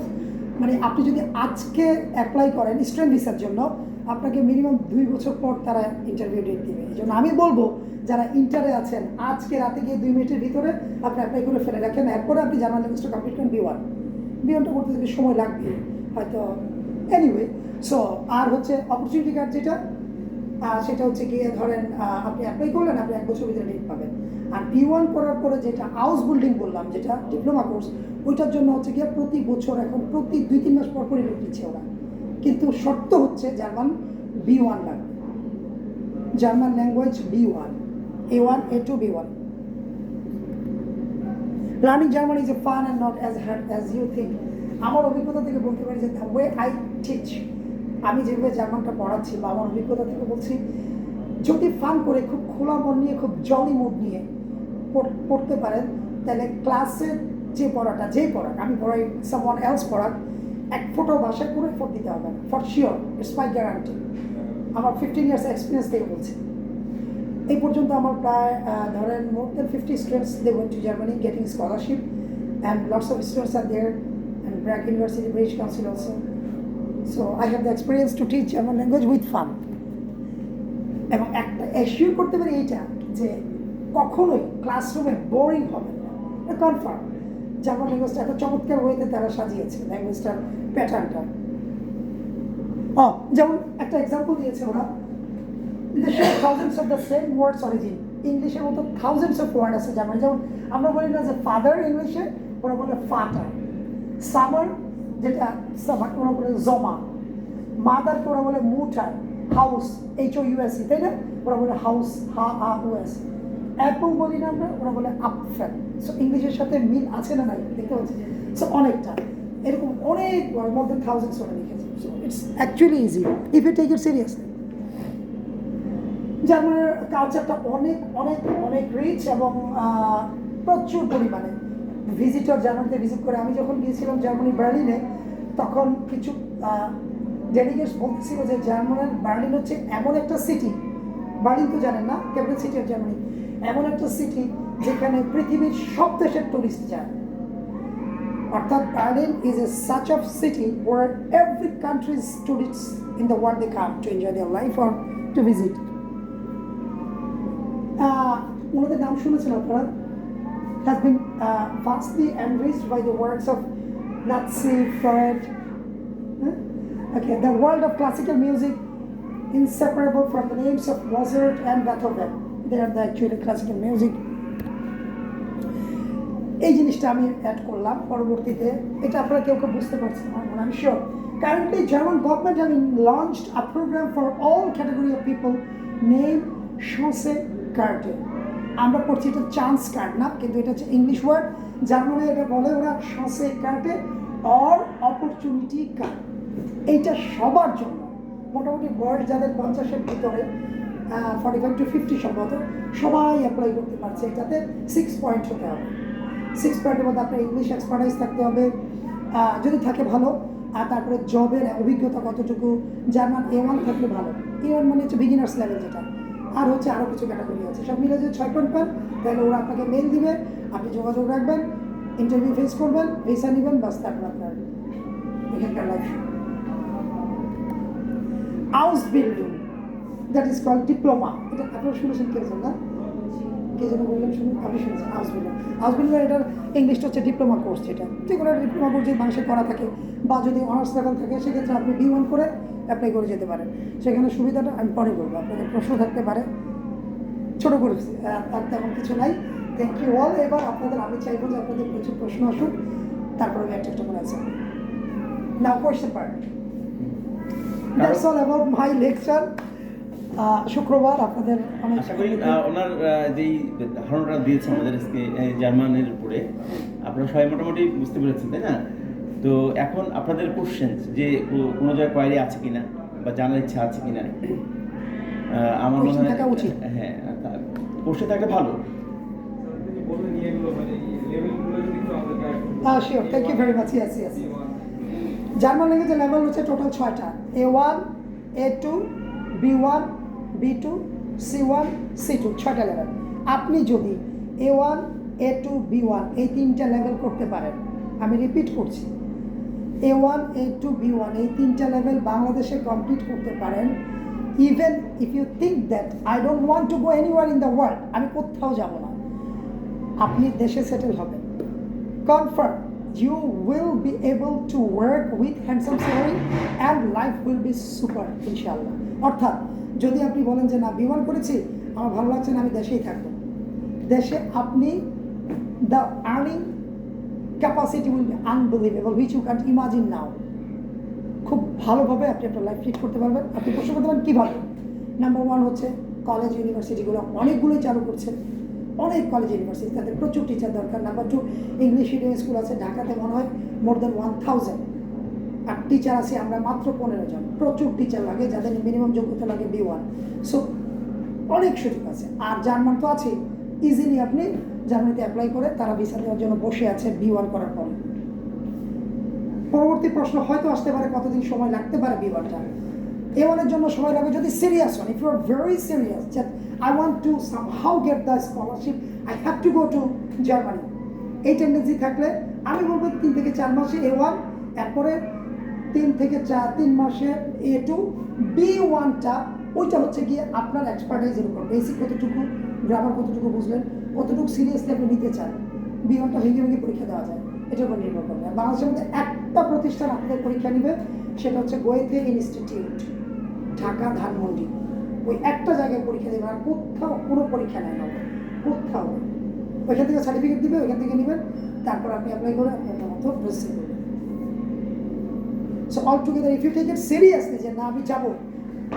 E: মানে আপনি যদি আজকে অ্যাপ্লাই করেন স্টুডেন্ট ভিসার জন্য, আপনাকে মিনিমাম 2 বছর পর তারা ইন্টারভিউ ডেট দেবে। এই জন্য আমি বলবো যারা ইন্টারে আছেন আজকে রাতে গিয়ে 2 মিনিটের ভিতরে আপনি অ্যাপ্লাই করে ফেলে রাখেন, এরপরে আপনি জার্মান ল্যাঙ্গুয়েজটা কমপ্লিট করেন B1। B1টা করতে থেকে সময় লাগবে হয়তো, এনিওয়ে। সো আর হচ্ছে অপরচুনিটি কার্ড যেটা, সেটা হচ্ছে গিয়ে ধরেন আপনি অ্যাপ্লাই করলেন, আপনি 1 বছর ভিতরে ডেট পাবেন। আর B1 করার পরে যেটা হাউস বিল্ডিং বললাম, যেটা ডিপ্লোমা কোর্স, ওইটার জন্য হচ্ছে গিয়ে প্রতি বছর এখন প্রতি 2-3 মাস পর পরই লোক দিচ্ছে ওরা, কিন্তু শর্ত হচ্ছে জার্মান B1 লাগবে, German language B1, A1, A2, B1. Learning German is a fun and not as hard as you think. আমার অভিজ্ঞতা থেকে বলতে পারি যে the way I teach, আমি যেভাবে জার্মানটা পড়াচ্ছি বা আমার অভিজ্ঞতা থেকে বলছি, যদি ফান করে খুব খোলা মন নিয়ে খুব জলি মুড নিয়ে পড়তে পারেন, তাহলে ক্লাসের যে পড়াটা যেই পড়াক, আমি পড়াই সামওয়ান এলস পড়াক, এক ফোটো ভাষায় করে ফোট দিতে হবে না, for sure, it's my guarantee. আমার 15 ইয়ার্স এক্সপিরিয়েন্স থেকে বলছি। এই পর্যন্ত আমার প্রায় ধরেন more than 50 students they went to Germany getting scholarship, and lots of students are there, and Bragg University, British Council also. So I have the experience to teach German language with fun. এবং একটা assure করতে পারি এইটা যে কখনোই ক্লাসরুমে boring হবে না, কনফার্ম। জার্মান ল্যাঙ্গুয়েজটা এত চমৎকার ওয়েতে তারা সাজিয়েছে ল্যাঙ্গুয়েজটার প্যাটার্নটা। যেমন একটা এক্সাম্পল দিয়েছে ওরা, thousands of the same words origin, ইংলিশের মতো থাউজেন্ডস অফ ওয়ার্ড আছে জার্মান। যেমন আমরা বলি না যে ফাদার ইংলিশে, ওরা বলে ফাটার। সামার যেটা সামার, ওরা বলে জমা। মাদারকে ওরা বলে মুটার। হাউস, HOUSE, তাই না? ওরা বলে হাউস, HAUS। অ্যাপল বলি না আমরা, ওরা বলে আপফেল। সো ইংলিশের সাথে মিল আছে না নাই দেখতে পাচ্ছি। সো অনেকটা এরকম অনেক মোর দেন থাউজেন্ডস ওরা লিখেছে। So it's actually easy if you take it seriously. জার্মানের কালচারটা অনেক অনেক অনেক রিচ এবং প্রচুর পরিমাণে ভিজিটর জার্মানিতে ভিজিট করে। আমি যখন গিয়েছিলাম জার্মানি বার্লিনে, তখন কিছু ডেলিগেটস বলতেছিল যে জার্মানের বার্লিন হচ্ছে এমন একটা সিটি, বার্লিন তো জানেন না, ক্যাপিটাল সিটি অফ জার্মানি, এমন একটা সিটি যেখানে পৃথিবীর সব দেশের টুরিস্ট যায়। অর্থাৎ Berlin is a such of city where every countries tourist in the world they come to enjoy their life or to visit. ওনাদের নাম শুনেছেন আপনারা? has been vastly enriched by the works of Nazi, Freud. Okay, the world of classical music, inseparable from the names of Mozart and Beethoven. They are the actual classical music. এই জিনিসটা আমি add করলাম পরবর্তীতে, এটা আপনারা কেউ কেউ বুঝতে পারছেন না, I'm sure. Currently, German government have launched a program for all category of people named Chance Karte. আমরা পড়ছি এটা চান্স কার্ড না, কিন্তু এটা হচ্ছে ইংলিশ ওয়ার্ড, জার্মানে এটা বলে ওরা Chance Karte or opportunity card. এইটা সবার জন্য, মোটামুটি বয়স যাদের 50-এর ভিতরে 45 to 50 সম্ভবত, সবাই অ্যাপ্লাই করতে পারছে। এটাতে 6 পয়েন্ট হতে হবে। 6 পয়েন্টের মধ্যে আপনার ইংলিশ এক্সপার্টাইজ থাকতে হবে, যদি থাকে ভালো। আর তারপরে জবের অভিজ্ঞতা কতটুকু, জার্মান A1 থাকলে ভালো। A1 মানে হচ্ছে বিগিনার্স লেভেল যেটা, আর হচ্ছে আরও কিছু ক্যাটাগরি আছে, সব মিলে যদি 6 পয়েন্ট পান তাহলে ওরা আপনাকে মেল দিবে, আপনি যোগাযোগ রাখবেন, ইন্টারভিউ ফেস করবেন, ভিসা নেবেন, বাস তারপর আপনার এখানকার life. Ausbildung, that is called diploma. এটা আপনারা শুনেছেন কে না? কে যেন বললেন, শুনুন, আপনি শুনেছেন Ausbildung। Ausbildung এটার ইংলিশটা হচ্ছে ডিপ্লোমা কোর্স, যেটা যে কোনো একটা ডিপ্লোমা কোর্স যদি মানুষের করা থাকে বা যদি অনার্স লেভেল থাকে সেক্ষেত্রে আপনি B1 করে অ্যাপ্লাই করে যেতে পারেন। সেখানে সুবিধাটা আমি পরে বলবো, আপনাদের প্রশ্ন থাকতে পারে, ছোটো করে তার তেমন কিছু নাই। Thank you all. এবার আপনাদের আমি চাইবো যে আপনাদের প্রচুর প্রশ্ন আসুক, তারপরে আমি একটা করে আছে। Now question part. That's all about my lecture. শুক্রবার আপনাদের অনেক
A: আশা করি ওনার যেই ধারণাটা দিয়েছে আমাদের আজকে জার্মানের উপরে আপনারা সবাই মোটামুটি বুঝতে পেরেছেন, তাই না? তো এখন আপনাদের কোশ্চেন যে কোনো জায়গায় কোয়ারি আছে কিনা বা জানার ইচ্ছা আছে কিনা, আমার মনে হয়
E: থাকা উচিত।
A: হ্যাঁ, কোশ্চেন থাকলে ভালো।
E: Sure, thank you very much. Yes yes. German ল্যাঙ্গুয়েজের লেভেল হচ্ছে টোটাল 6টা, A1, A2, B1, B2, C1, C2, 6টা লেভেল। আপনি যদি A1, A2, B1 এই 3টা লেভেল করতে পারেন, আমি রিপিট করছি, A1, A2, B1 এই 3টা লেভেল বাংলাদেশে কমপ্লিট করতে পারেন, even if you think that I don't want to go anywhere in the world, আমি কোথাও যাব না, আপনি দেশে সেটেল হবেন, confirm you will be able to work with handsome salary and life will be super ইনশাআল্লাহ। অর্থাৎ যদি আপনি বলেন যে না B1 করেছি, আমার ভালো লাগছে না, আমি দেশেই থাকবো, দেশে আপনি the earning capacity will be unbelievable which you can't imagine now। খুব ভালোভাবে আপনি আপনার লাইফ লিড করতে পারবেন। আপনি প্রশ্ন করতে পারেন কীভাবে? নাম্বার 1 হচ্ছে কলেজ ইউনিভার্সিটিগুলো অনেকগুলোই চালু করছে, অনেক কলেজ ইউনিভার্সিটি, তাদের প্রচুর টিচার দরকার। নাম্বার 2 ইংলিশ মিডিয়াম স্কুল আছে, ঢাকাতে মনে হয় মোর দেন 1000, আর টিচার আছে আমরা মাত্র 15 জন। প্রচুর টিচার লাগে যাদের মিনিমাম যোগ্যতা লাগে B1। সো অনেক সুযোগ আছে। আর জার্মান তো আছে, ইজিলি আপনি জার্মানিতে অ্যাপ্লাই করে তারা ভিসা দেওয়ার জন্য বসে আছে B1 করার পরে। পরবর্তী প্রশ্ন হয়তো আসতে পারে কতদিন সময় লাগতে পারে B1টা। A1 এর জন্য সময় লাগবে যদি সিরিয়াস হন, if you are very serious that I want to somehow get the scholarship, I have to go to Germany, এই টেন্ডেন্সি থাকলে আমি বলবো 3 থেকে 4 মাসে A1, এরপরে 3 থেকে 3 মাসে A2, B1টা ওইটা হচ্ছে গিয়ে আপনার এক্সপার্টাইজের উপর, বেসিক কতটুকু, গ্রামার কতটুকু বুঝলেন, কতটুকু সিরিয়াসলি আপনি নিতে চান। B1টা ভেঙে ভেঙে পরীক্ষা দেওয়া যায়, এটার উপর নির্ভর করবে। আর বাংলাদেশের মধ্যে একটা প্রতিষ্ঠান আপনাদের পরীক্ষা নেবে, সেটা হচ্ছে গোয়েতে ইনস্টিটিউট, ঢাকা ধানমন্ডি, ওই একটা জায়গায় পরীক্ষা দেবেন, আর কোথাও কোনো পরীক্ষা নেয় না, কোথাও। ওইখান থেকে সার্টিফিকেট দিবে, ওইখান থেকে নেবেন, তারপর আপনি অ্যাপ্লাই করে আপনি আপনার মতো প্রসেস করবেন। So all together if you take it seriously যে না আমি যাবো,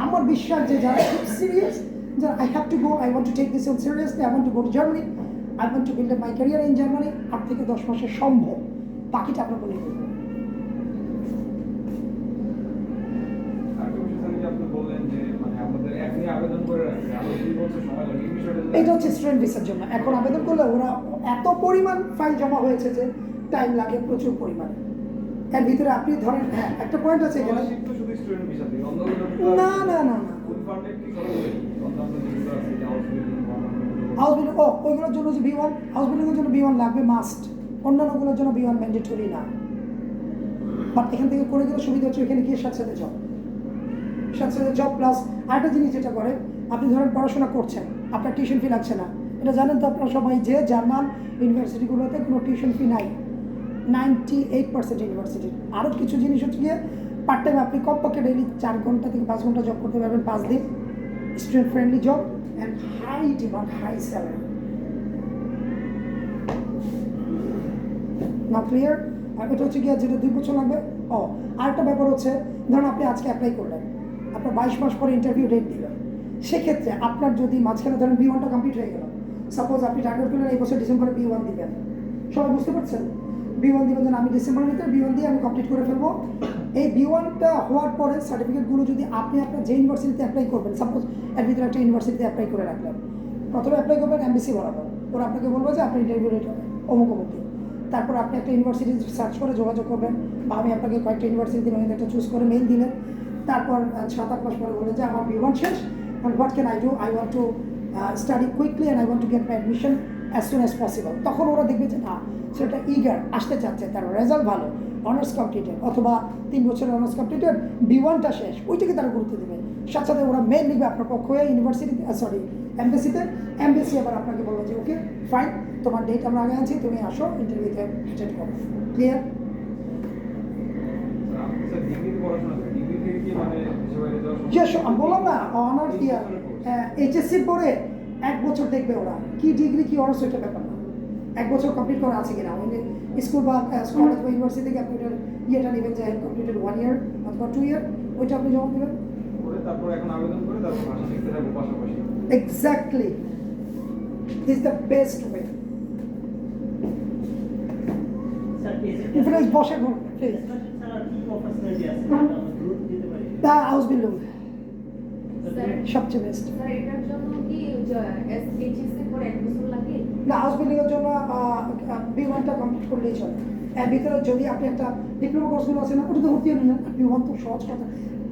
E: আমার বিশ্বাস যে যারা খুব সিরিয়াস, যে I have to go, I want to take this on seriously, I want to go to Germany, I want to build my career in Germany, 8 থেকে 10 মাসে সম্ভব, বাকিটা আপনার উপর নির্ভর করবে। এটা হচ্ছে স্টুডেন্ট ভিসার জন্য। এখন আবেদন করলে ওরা এত পরিমাণ ফাইল জমা হয়েছে যে টাইম লাগে প্রচুর পরিমাণে। এর ভিতরে আপনি ধরেন, হ্যাঁ একটা পয়েন্ট আছে এখানে, না না না না হাউসবিল্ডিং, ওইগুলোর জন্য যে B1, হাউসবিল্ডিংয়ের জন্য B1 লাগবে মাস্ট, অন্যান্যগুলোর জন্য B1 ম্যান্ডেটরি না। বাট এখান থেকে করে গেলে সুবিধা হচ্ছে এখানে গিয়ে সাথে সাথে জব প্লাস আরেকটা জিনিস যেটা করে, আপনি ধরেন পড়াশোনা করছেন, আপনার টিউশন ফি লাগছে না, এটা জানেন তো আপনারা সবাই যে জার্মান ইউনিভার্সিটিগুলোতে কোনো টিউশন ফি নাই, 98% ইউনিভার্সিটির। আরও কিছু জিনিস হচ্ছে গিয়ে পার্ট টাইম আপনি কমপক্ষে ডেইলি 4 ঘন্টা থেকে 5 ঘন্টা জব করতে পারবেন 5 দিন, student friendly job and high demand, high salary. না ক্লিয়ার? আর এটা হচ্ছে গিয়ে যেটা 2 বছর লাগবে। আরেকটা ব্যাপার হচ্ছে, ধরুন আপনি আজকে অ্যাপ্লাই করলেন, আপনার 22 মাস পরে ইন্টারভিউ ডেট দিবেন, সেক্ষেত্রে আপনার যদি মাঝখানে ধরেন B1টা কমপ্লিট হয়ে গেল, সাপোজ আপনি টার্গেট করলেন এই বছর ডিসেম্বরে B1 দিবেন, সবাই বুঝতে পারছেন? B1 দিবেন, যেন আমি ডিসেম্বরের ভিতরে B1 দিয়ে আমি কমপ্লিট করে ফেলবো। এই B1টা হওয়ার পরে সার্টিফিকেটগুলো যদি আপনি আপনার যে ইউনিভার্সিটিতে অ্যাপ্লাই করবেন, সাপোজ এর ভিতরে একটা ইউনিভার্সিটিতে অ্যাপ্লাই করে রাখলেন, প্রথমে অ্যাপ্লাই করবেন এমবিসি বরাবর, ওরা আপনাকে বলবো যে আপনার ইন্টারভিউ ডেট হবে অমুক অমুক দিন, তারপর আপনি একটা ইউনিভার্সিটি সার্চ করে যোগাযোগ করবেন, বা আমি আপনাকে কয়েকটা ইউনিভার্সিটি দিলাম, একটা চুজ করে মেইল দিলেন। তারপর 7-8 মাস পরে বললেন যে আমার B1 শেষ, and what can I do? I want to study quickly and I want to get my admission as soon as possible. তখন ওরা দেখবে যে না, সেটা ইগার আসতে চাচ্ছে, তার রেজাল্ট ভালো, অনার্স কমপ্লিটেড, অথবা 3 বছরের অনার্স কমপ্লিটেড, B1টা শেষ, ওইটাকে তারা গুরুত্ব দেবে। সাথে সাথে ওরা মেইল লিখবে আপনার পক্ষ হয়ে ইউনিভার্সিটিতে, এমবেসিতে। এমবেসি আবার আপনাকে বলবো যে ওকে ফাইন, তোমার ডেট আমরা আগে আনছি, তুমি আসো ইন্টারভিউতে অ্যাটেন্ড করো। ক্লিয়ার?
F: স্যার ডিগ্রিতে পড়াশোনা করে ডিগ্রি থেকে কি মানে দেশে বাইরে যাওয়া সম্ভব?
E: ইয়েস, আমি বললাম না অনার্স ইয়ার এইচএসসি পরে 1 বছর দেখবে ওরা কি ডিগ্রি কি অনার্স, ওইটা ব্যাপার না, 1 বছর কমপ্লিট করা আছে কিনা। ওই স্কুল বা কলেজ বা ইউনিভার্সিটি থেকে আপনি ওটার ইয়েটা নেবেন যে কমপ্লিটেড 1 ইয়ার অথবা 2 ইয়ার, ওইটা আপনি জমা দেবেন।
F: করে তারপর এখন আবেদন করে তারপর ভাষা শিখতে থাকবো পাশাপাশি।
E: Exactly. Is the best way. Please বসে পড়ুন, please. The house building সবচেয়ে বেস্ট।
G: স্যার এটার জন্য কি এইচএসসি পরে 1 বছর লাগে?
E: না, হাউস বিল্ডিং এর জন্য B1টা কমপ্লিট করলেই চলে। এর ভিতরে যদি আপনি একটা ডিপ্লোমা কোর্সগুলো আছে না, ওটা তো ভর্তি হলেন না, B1 তো সহজ কথা,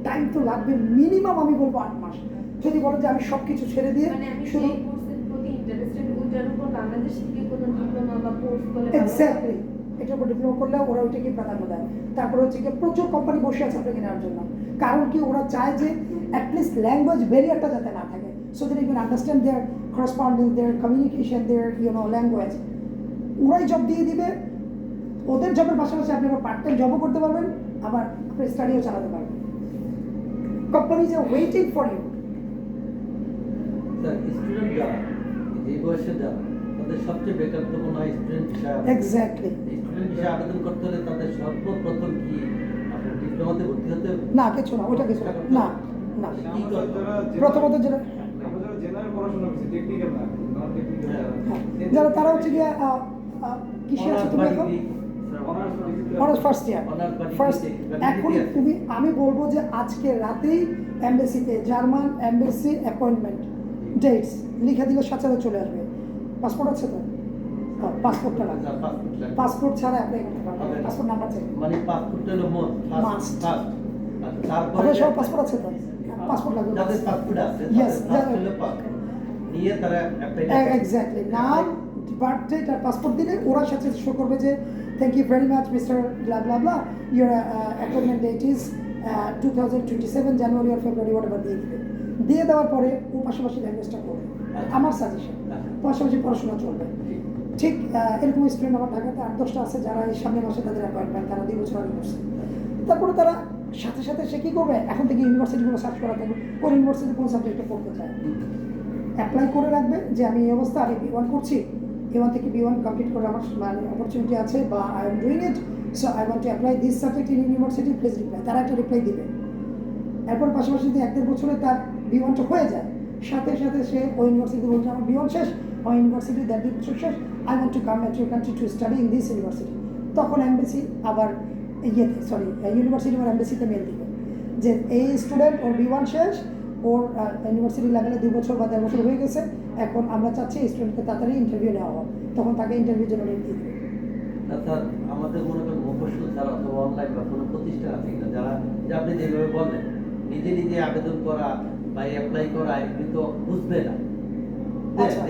E: টাইম তো লাগবে মিনিমাম, আমি বলবো 8 মাস। যদি বলেন যে আমি সব কিছু ছেড়ে দিয়ে
G: মানে আমি
E: শুধু,
G: সেই কোর্সের প্রতি ইন্টারেস্টেড, ওইটার উপর বাংলাদেশ থেকে কোনো ডিপ্লোমা বা কোর্স করলে ভালো?
E: এক্স্যাক্টলি, এটার উপর ডিপ্লোমা করলে ওরা ওইটাকে প্রাধান্য দেয়। তারপরে হচ্ছে কি প্রচুর কোম্পানি বসে আছে আপনাকে নেওয়ার জন্য, কারণ কি ওরা চায় যে অ্যাটলিস্ট ল্যাঙ্গুয়েজ ব্যারিয়ারটা যাতে না থাকে, so that you can understand their correspondence, their communication, their language. ওরাই জব দিয়ে দিবে, ওদের জবের পাশাপাশি আপনি আবার পার্ট টাইম জবও করতে পারবেন, আবার আপনি স্টাডিও চালাতে পারবেন। Companies are waiting for you.
D: Sir student যারা এই বয়সে যারা, তাদের সবচেয়ে বেটার তো মনে হয় স্টুডেন্ট হিসাবে,
E: এক্স্যাক্টলি।
D: স্টুডেন্ট হিসাবে আবেদন করতে হলে তাদের সর্বপ্রথম কি আপনার ডিপ্লোমাতে ভর্তি হতে হবে?
E: না, কিছু না, ওইটা কিছু না, না না।
D: কি করতে হবে?
E: প্রথমত যেটা,
F: আমরা যারা জেনারেল পড়াশোনা করছি, টেকনিক্যাল না, নন টেকনিক্যাল
E: হ্যাঁ, যারা তারা হচ্ছে গিয়ে কিসে আছে তুমি এখন?
F: অনার্স বা degree
E: honours first year.
D: Honours বা
E: ফার্স্ট
D: degree
E: এখন
D: আছে।
E: তুমি, আমি বলবো যে আজকে রাতেই এমবেসিতে, জার্মান এমবেসি অ্যাপয়েন্টমেন্ট ডেটস লিখে দিলে সাথে চলে আসবে। পাসপোর্ট আছে তো? পাসপোর্টটা লাগবে,
D: পাসপোর্ট লাগবে।
E: পাসপোর্ট ছাড়া অ্যাপ্লাই করতে পারবে,
D: হবে না।
E: পাসপোর্ট নাম্বার চাই।
D: মানে পাসপোর্টটা হলো
E: Must.
D: ফার্স্ট। তারপরে
E: আপনার সব পাসপোর্ট আছে তো? পাসপোর্ট লাগবে।
D: যাদের পাসপোর্ট আছে
E: Yes,
D: তাদের হলো পাসপোর্ট নিয়ে তারা অ্যাপ্লাই
E: এক্স্যাক্টলি, নাম, বার্থ ডেট আর পাসপোর্ট দিলে ওরা সাথে শো করবে যে thank you very much mister blah blah blah, your appointment date is 2027 January আর ফেব্রুয়ারি, ওয়াটেভার দিয়ে দিবে। দিয়ে দেওয়ার পরে ও পাশাপাশি ল্যাঙ্গুয়েজটা করবে, আমার সাজেশন, পাশাপাশি পড়াশোনা চলবে। ঠিক এরকম স্টুডেন্ট আমার ঢাকাতে 8-10টা আছে যারা এই সামনের মাসে তাদের অ্যাপয়েন্টমেন্ট, তারা 2 বছর আগে করছে। তারপরে তারা সাথে সাথে সে কী করবে, এখন থেকে ইউনিভার্সিটিগুলো সার্চ করা থাকবে, কোন ইউনিভার্সিটি কোন সাবজেক্টে পড়তে চায়, অ্যাপ্লাই করে রাখবে যে আমি এই অবস্থা, আমি B1 করছি, A1 থেকে B1 কমপ্লিট করে আমার মানে অপরচুনিটি আছে, বা I am doing it, so I want to apply this subject in university, please reply. তারা একটা রিপ্লাই দিবে। এরপর পাশাপাশি যদি 1-1.5 বছরে তার B1টা হয়ে যায়, সাথে সাথে সে ওই ইউনিভার্সিটি বলছে আমার B1 শেষ, ওই ইউনিভার্সিটি 1.5 বছর শেষ, I want to come to your country to study in this university. তখন এমবেসি আবার ইউনিভার্সিটি আবার এমবেসিতে মেল দিবে যে এই স্টুডেন্ট ওর B1 শেষ, ওর ইউনিভার্সিটি লেভেলে 2 বছর বা 1.5 বছর হয়ে গেছে, এখন আমরা চাচ্ছি এই স্টুডেন্টকে তাড়াতাড়ি ইন্টারভিউ নেওয়া হোক, তখন তাকে ইন্টারভিউর জন্য ডেট দিয়ে দেবে।
D: স্যার আমাদের মনে করেন মফস্বল ছাড়া অথবা অনলাইন বা কোনো প্রতিষ্ঠান আছে কিনা যারা, যে আপনি যেভাবে বললেন নিজে নিজে আবেদন করা বা অ্যাপ্লাই করা, এগুলি তো বুঝবে না।
E: আচ্ছা।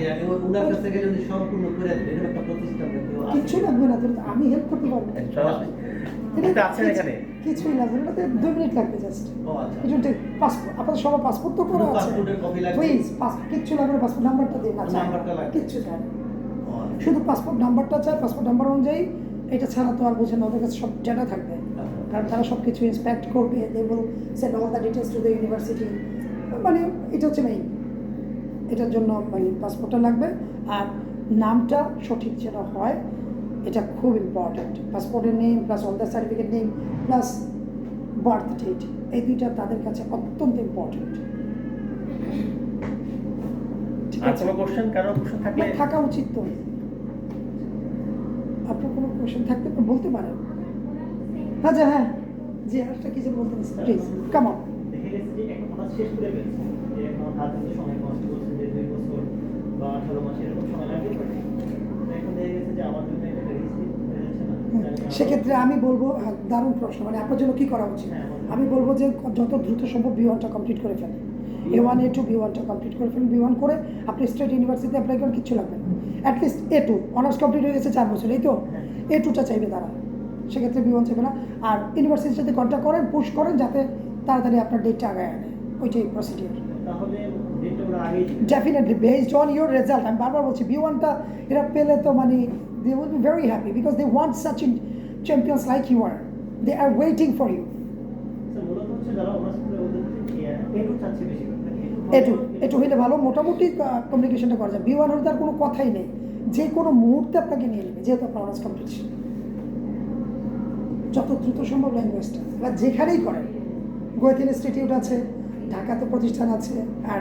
D: ওনার কাছে গেলে উনি সম্পূর্ণ করে দেবেন, এরকম একটা প্রতিষ্ঠান কেউ আছে?
E: কিচ্ছু লাগবে না, তোর আমি হেল্প করতে পারবো।
A: এটা আছেন এখানে?
E: কিছুই লাগবে না, 2 মিনিট লাগবে জাস্ট।
D: ও আচ্ছা।
E: কিছু পাসপোর্ট, আপনার সবার পাসপোর্ট তো করা
D: শুধু
E: আছে,
D: পাসপোর্টের কপি লাগবে?
E: প্লিজ কিচ্ছু লাগবে না, পাসপোর্ট নাম্বারটা দিন। আচ্ছা,
D: নাম্বারটা লাগবে?
E: কিচ্ছু চাই না,
D: ও আচ্ছা।
E: শুধু পাসপোর্ট নাম্বারটা চাই। পাসপোর্ট নাম্বার অনুযায়ী এটা ছাড়া তো আর বোঝেন না, ওদের কাছে সব ডেটা থাকবে, কারণ তারা সব কিছু ইন্সপেক্ট করবে, they will send all the details to the university. মানে এটা হচ্ছে মেইন, এটার জন্য মানে পাসপোর্টটা লাগবে, আর নামটা সঠিক যেটা হয় এটা খুব ইম্পর্ট্যান্ট। পাসপোর্টের name plus all the certificate name plus birth date, এই দুইটা তাদের কাছে অত্যন্ত ইম্পর্ট্যান্ট।
A: আর কোনো কোশ্চেন, কারো কোশ্চেন থাকলে
E: থাকা উচিত তো। আপনার কোনো কোশ্চেন থাকতে বলতে পারেন। আচ্ছা, হ্যাঁ জি, আরেকটা কিছু বলতে প্লিজ কাম অন।
H: দেখে গেছে যে এখন আমরা শেষ করে ফেলছি, যে এখন হাতে সময় নষ্ট করছে, যে 2 বছর বা 18 মাস এরকম সময় লাগে। এখন দেখা গেছে যে আমার জন্য এটা রিস্ক
E: সেক্ষেত্রে আমি বলবো দারুণ প্রশ্ন, মানে আপনার জন্য কী করা উচিত? আমি বলবো যে যত দ্রুত সম্ভব B1টা কমপ্লিট করে ফেলেন। A1 A2 B1টা কমপ্লিট করে ফেলেন। B1 করে আপনি স্টেট ইউনিভার্সিটিতে অ্যাপ্লাই করেন, কিচ্ছু লাগবে না। অ্যাটলিস্ট A2 অনার্স কমপ্লিট হয়ে গেছে 4 বছর, এই তো A2টা চাইবে তারা, সেক্ষেত্রে B1 চাইবে না। আর ইউনিভার্সিটির সাথে কন্ট্যাক্ট করেন, পুশ করেন যাতে তাড়াতাড়ি আপনার ডেটটা আগায় আনে, ওইটাই প্রসিডিওর।
H: তাহলে ডেটটা ওরা আগেই
E: definitely based on your result. আমি বারবার বলছি B1টা এরা পেলে তো মানে they will be very happy because they want such in champions like you are, they are waiting for you.
H: Sir মূলত হচ্ছে যারা অনার্স করে ওদের A2 চাচ্ছে বেশি।
E: এটু হইলে ভালো, মোটামুটি কমিউনিকেশনটা করা যায়। B1 হলে তার কোনো কথাই নেই, যে কোনো মুহূর্তে আপনাকে নিয়ে নেবে, যেহেতু আপনার অনার্স কম্পিটিশন। যত দ্রুত সম্ভব ল্যাঙ্গুয়েজটা, বা যেখানেই করেন, গোয়েত ইনস্টিটিউট আছে, ঢাকাতে প্রতিষ্ঠান আছে, আর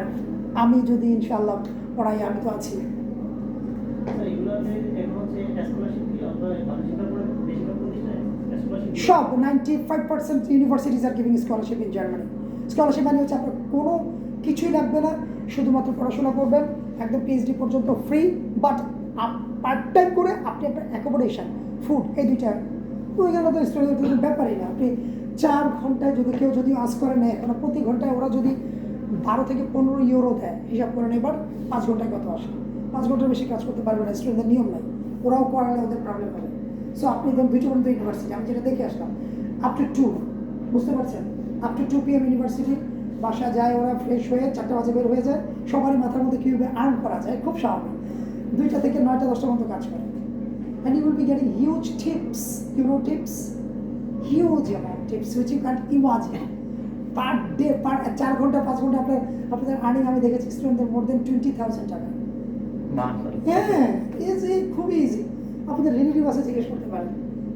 E: আমি যদি ইনশাআল্লাহ পড়াই, আমি তো আছি।
H: স্যার এগুলোতে এখন হচ্ছে স্কলারশিপ কি আমরা বাংলাদেশের পরে বেশিরভাগ প্রতিষ্ঠানে স্কলারশিপ
E: সব 95% universities are giving scholarship in Germany. Scholarship মানে হচ্ছে আপনার কোনো কিছুই লাগবে না, শুধুমাত্র পড়াশোনা করবেন, একদম PhD পর্যন্ত ফ্রি, বাট পার্ট টাইম করে আপনি আপনার অ্যাকোমোডেশন, ফুড, এই দুইটা ওইখানে তো স্টুডেন্টের ব্যাপারই না। আপনি 4 ঘন্টায় যদি কেউ যদি আজ করে নেয়, এখন প্রতি ঘন্টায় ওরা যদি 12 থেকে 15 ইউরো দেয়, হিসাব করেন এবার 5 ঘন্টায় কত আসে? 5 ঘন্টার বেশি কাজ করতে পারবে না, স্টুডেন্টদের নিয়ম নাই, ওরাও করালে ওদের প্রবলেম হবে। সো আপনি ধরুন 2টা পর্যন্ত ইউনিভার্সিটি, আমি যেটা দেখে আসলাম, আপ টু 2, বুঝতে পারছেন, আপ টু 2 PM ইউনিভার্সিটি, বাসা যায় ওরা ফ্রেশ হয়ে 4টা বাজে বের হয়ে যায়, সবারই মাথার মধ্যে কীভাবে আর্ন করা যায় খুব স্বাভাবিক, 2টা থেকে 9টা 10টা পর্যন্ত কাজ করে। And you will be getting huge tips, you know tips, huge amount tips which you can't imagine. Per day, per 4 ঘন্টা 5 ঘন্টা আপনাদের আর্নিং আমি দেখেছি স্টুডেন্টদের মোর দেন 20,000 টাকা। হ্যাঁ, ইজি, খুবই ইজি। আপনাদের রিলেটিভ আছে, জিজ্ঞেস করতে পারেন,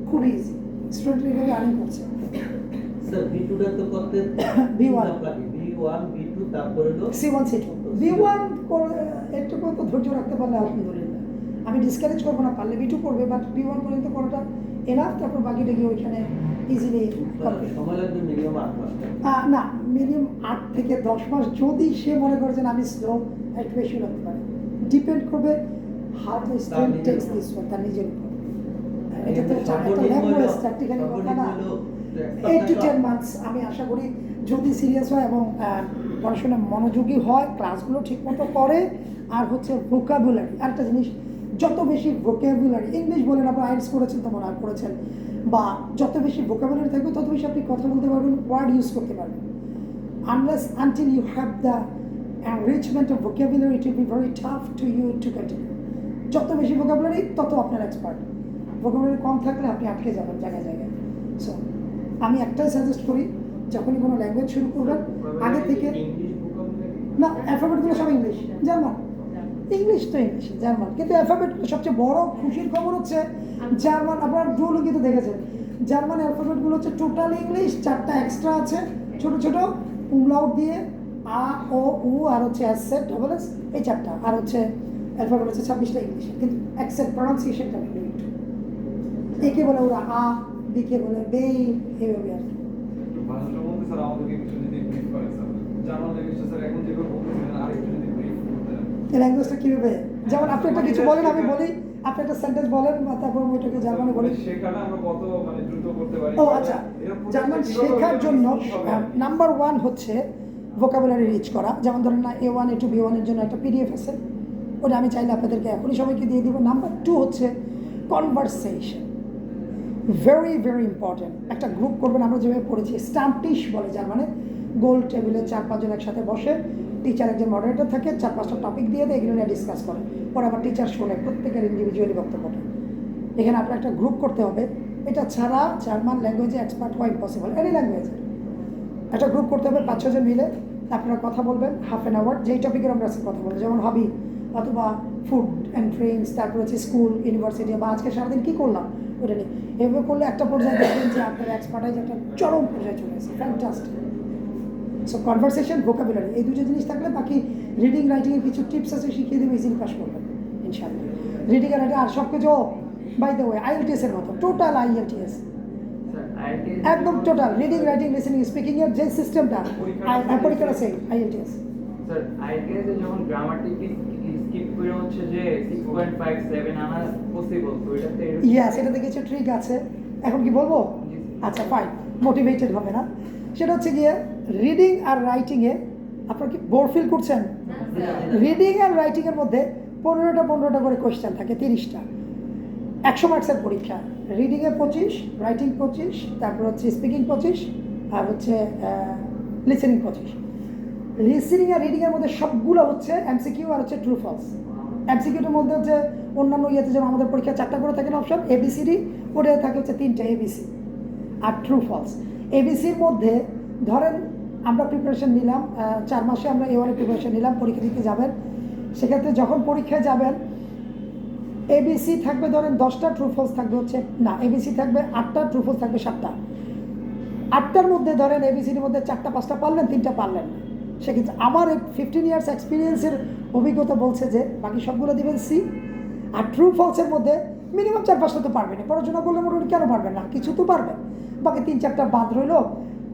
E: খুবই ইজি। স্টুডেন্ট এইভাবে আর্নিং করছে।
D: স্যার B2টা তো করতে
E: B1
D: লাগে, B1 B2 তারপরে হলো
E: C1 C2 B1 একটু পর্যন্ত ধৈর্য রাখতে পারলে আলহামদুলিল্লাহ। আমি ডিসকারেজ করবো না, পারলে B2 করবে, বাট B1 পর্যন্ত করাটা এনাফ, তারপর বাকিটা গিয়ে ওইখানে ইজিলি কমপ্লিট।
D: সময় লাগবে মিনিমাম 8 মাস।
E: না, মিনিমাম 8 থেকে 10 মাস, যদি সে মনে করে যে আমি স্লো, একটু বেশি লাগতে পারে, ডিপেন্ড করবে how the student takes this one, তার নিজের উপর। এটা তো একটা ল্যাঙ্গুয়েজ, প্র্যাকটিক্যালি কথা না। 8 to 10 মান্থস আমি আশা করি, যদি সিরিয়াস হয় এবং পড়াশোনা মনোযোগী হয়, ক্লাসগুলো ঠিকমতো করে, আর হচ্ছে ভোকাবুলারি, আরেকটা জিনিস, যত বেশি ভোকাবুলারি, ইংলিশ বলেন, আপনার আইএলটিএস করেছেন তো মনে হয় করেছেন, বা যত বেশি ভোকাবুলারি থাকবে তত বেশি আপনি কথা বলতে পারবেন, ওয়ার্ড ইউজ করতে পারবেন। Unless until you have the enrichment of vocabulary, it will be very tough to you to continue. যত বেশি ভোকাবুলারি তত আপনার এক্সপার্ট, ভোকাবুলারি কম থাকলে আপনি আটকে যাবেন জায়গায় জায়গায়। সো আমি একটাই সাজেস্ট করি, যখনই কোনো ল্যাঙ্গুয়েজ শুরু করবেন আগে থেকে, না অ্যালফাবেটগুলো সব ইংলিশ, জার্মান, ইংলিশ তো ইংলিশ, জার্মান, কিন্তু অ্যালফাবেটগুলো সবচেয়ে বড় খুশির খবর হচ্ছে জার্মান, আপনারা ডুওলিঙ্গোতে দেখেছেন, জার্মান অ্যালফাবেটগুলো হচ্ছে টোটাল ইংলিশ, 4টা এক্সট্রা আছে ছোট ছোট উমলাউট দিয়ে, আ ও উ, আর হচ্ছে অ্যাসেট ডবল এস, এই 4টা, আর হচ্ছে অ্যালফাবেট হচ্ছে 26টা ইংলিশ, কিন্তু অ্যাকসেপ্ট প্রনাউন্সিয়েশনটা একটু একটু একে বলে ওরা আ, বিকে বলে বে, এইভাবে আর কি।
F: ভাষা সম্বন্ধে স্যার আমাদেরকে একটু যদি ব্রিফ করেন স্যার, জার্মান ল্যাঙ্গুয়েজটা স্যার এখন যেভাবে বলতেছিলেন আর একটু যদি ব্রিফ করতেন।
E: এই ল্যাঙ্গুয়েজটা কীভাবে, যেমন আপনি একটা কিছু বলেন, আমি বলি, আপনি একটা সেন্টেন্স বলেন, বা তারপর আমি ওইটাকে জার্মানে বলি।
F: শেখাটা আমরা কত মানে দ্রুত করতে পারি।
E: ও আচ্ছা, জার্মান শেখার জন্য নাম্বার 1 হচ্ছে ভোকাবুলারি রিচ করা। যেমন ধরেন না A1 A2 B1 এর জন্য একটা PDF আছে, ওটা আমি চাইলে আপনাদেরকে এখনই সবাইকে দিয়ে দিব। নাম্বার 2 হচ্ছে কনভারসেশন, ভেরি ভেরি ইম্পর্টেন্ট। একটা গ্রুপ করবেন, আমরা যেভাবে পড়েছি স্টাম্পটিশ বলে জার্মানে, গোল টেবিলে 4-5 জন একসাথে বসে, টিচার একজন মডারেটর থাকে, 4-5টা টপিক দিয়ে দেয়, এগুলো নিয়ে ডিসকাস করে, পরে আবার টিচার শোনে, প্রত্যেকের ইন্ডিভিজুয়ালি বক্তব্যটা। এখানে আপনার একটা গ্রুপ করতে হবে, এটা ছাড়া জার্মান ল্যাঙ্গুয়েজে এক্সপার্ট হওয়া ইম্পসিবল, এনি ল্যাঙ্গুয়েজে। একটা গ্রুপ করতে হবে 5-6 জন মিলে, আপনারা কথা বলবেন হাফ অ্যান আওয়ার, যেই টপিকের আমরা আজকে কথা বলবো, যেমন হবি অথবা ফুড অ্যান্ড ড্রিঙ্কস, তারপর হচ্ছে স্কুল, ইউনিভার্সিটি, বা আজকে সারাদিন কী করলাম ওটা নিয়ে। এভাবে করলে একটা পর্যায়ে দেখবেন যে আপনার এক্সপার্টাইজ একটা চরম পর্যায়ে চলে এসেছে, ফ্যান্টাস্টিক। সো কনভারসেশন, ভোকাবুলারি, এই দুটো জিনিস থাকলে বাকি রিডিং রাইটিংয়ের কিছু টিপস আছে, শিখিয়ে দেবে, ইজিলি পাস করবেন ইনশাআল্লাহ। রিডিং আর রাইটিং আর সব কিছু, বাই দ্য ওয়ে IELTS এর মতো, টোটাল IELTS, একদম টোটাল রিডিং রাইটিং লিসেনিং স্পিকিংয়ের যে সিস্টেমটা পরীক্ষার আছে IELTS।
B: স্যার আইএলটিএস এ যখন গ্রামাটিক স্কিপ করে হচ্ছে যে 6.5 7 আনা পসিবল তো এটাতে
E: ইয়াস, এটাতে কিছু ট্রিক আছে। এখন কি বলবো? আচ্ছা ফাইন, মোটিভেটেড হবে না। সেটা হচ্ছে গিয়ে রিডিং আর রাইটিংয়ে আপনার কি বোর ফিল করছেন? রিডিং আর রাইটিংয়ের মধ্যে 15টা করে কোয়েশ্চেন থাকে, 30টা, 100 মার্কসের পরীক্ষা। রিডিংয়ে 25, রাইটিং 25, তারপর হচ্ছে স্পিকিং 25, আর হচ্ছে লিসেনিং 25। লিসেনিং আর রিডিংয়ের মধ্যে সবগুলো হচ্ছে এমসিকিউ আর হচ্ছে ট্রু ফলস। এমসিকিউটার মধ্যে হচ্ছে অন্যান্য ইয়েতে যেমন আমাদের পরীক্ষা 4টা করে থাকে না অপশন, এবিসিডি, ওটা থাকে হচ্ছে 3টা এবিসি আর ট্রু ফলস। এবিসির মধ্যে ধরেন আমরা প্রিপারেশন নিলাম 4 মাসে, আমরা এবারে প্রিপারেশন নিলাম, পরীক্ষা দিতে যাবেন। সেক্ষেত্রে যখন পরীক্ষায় যাবেন এবিসি থাকবে ধরেন 10টা, ট্রু ফলস থাকবে হচ্ছে না, এবিসি থাকবে 8টা, ট্রু ফলস থাকবে 7টা। 8টার মধ্যে ধরেন এবিসির মধ্যে 4টা 5টা পারলেন, 3টা পারলেন না। সেক্ষেত্রে আমার 15 ইয়ার্স এক্সপিরিয়েন্সের অভিজ্ঞতা বলছে যে বাকি সবগুলো দিবেন সি। আর ট্রু ফলসের মধ্যে মিনিমাম 4-5টা তো পারবেন, পড়াশোনা করলে মোটামুটি কেন পারবেন না, কিছু তো পারবেন। বাকি 3-4টা বাদ রইল,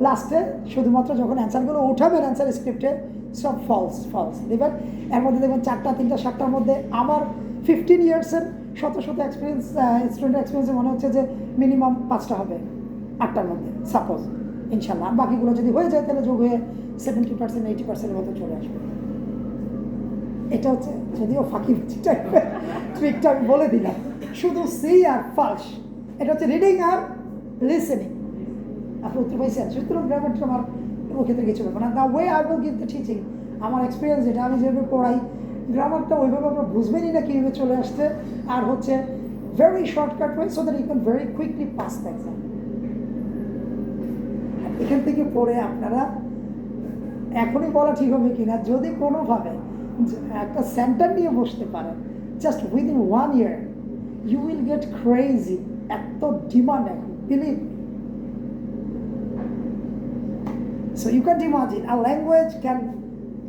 E: লাস্টে শুধুমাত্র যখন অ্যান্সারগুলো উঠাবেন অ্যান্সার স্ক্রিপ্টে সব ফলস দেবেন। এর মধ্যে দেখবেন 4টা 3টা 7টার মধ্যে আমার 15 ইয়ার্সের শত এক্সপিরিয়েন্স, স্টুডেন্ট এক্সপিরিয়েন্সে মনে হচ্ছে যে মিনিমাম 5টা হবে 8টার মধ্যে সাপোজ, ইনশাল্লাহ। আর বাকিগুলো যদি হয়ে যায় তাহলে যোগ হয়ে 70% 80%-এর মতো চলে আসবে। এটা হচ্ছে যদিও ফাঁকি ট্রিকটা আমি বলে দিলাম, শুধু সি আর ফালস। এটা হচ্ছে রিডিং আর লিসেনিং। আপনি উত্তর পাইছেন? সুতরাং গ্রামারটা আমার কোনো ক্ষেত্রে কিছু ব্যাপার না। The way I will give the teaching, আমার এক্সপিরিয়েন্স যেটা, আমি যেভাবে পড়াই গ্রামারটা ওইভাবে আমরা বুঝবেনই না কীভাবে চলে আসছে। আর হচ্ছে very shortcut way so that you can very quickly pass the exam. এখান থেকে পড়ে আপনারা এখনই বলা ঠিক হবে কিনা, যদি কোনোভাবে একটা সেন্টার নিয়ে বসতে পারেন just within 1 year you will get crazy. এত ডিমান্ড এখন, believe me. So you can't imagine a language can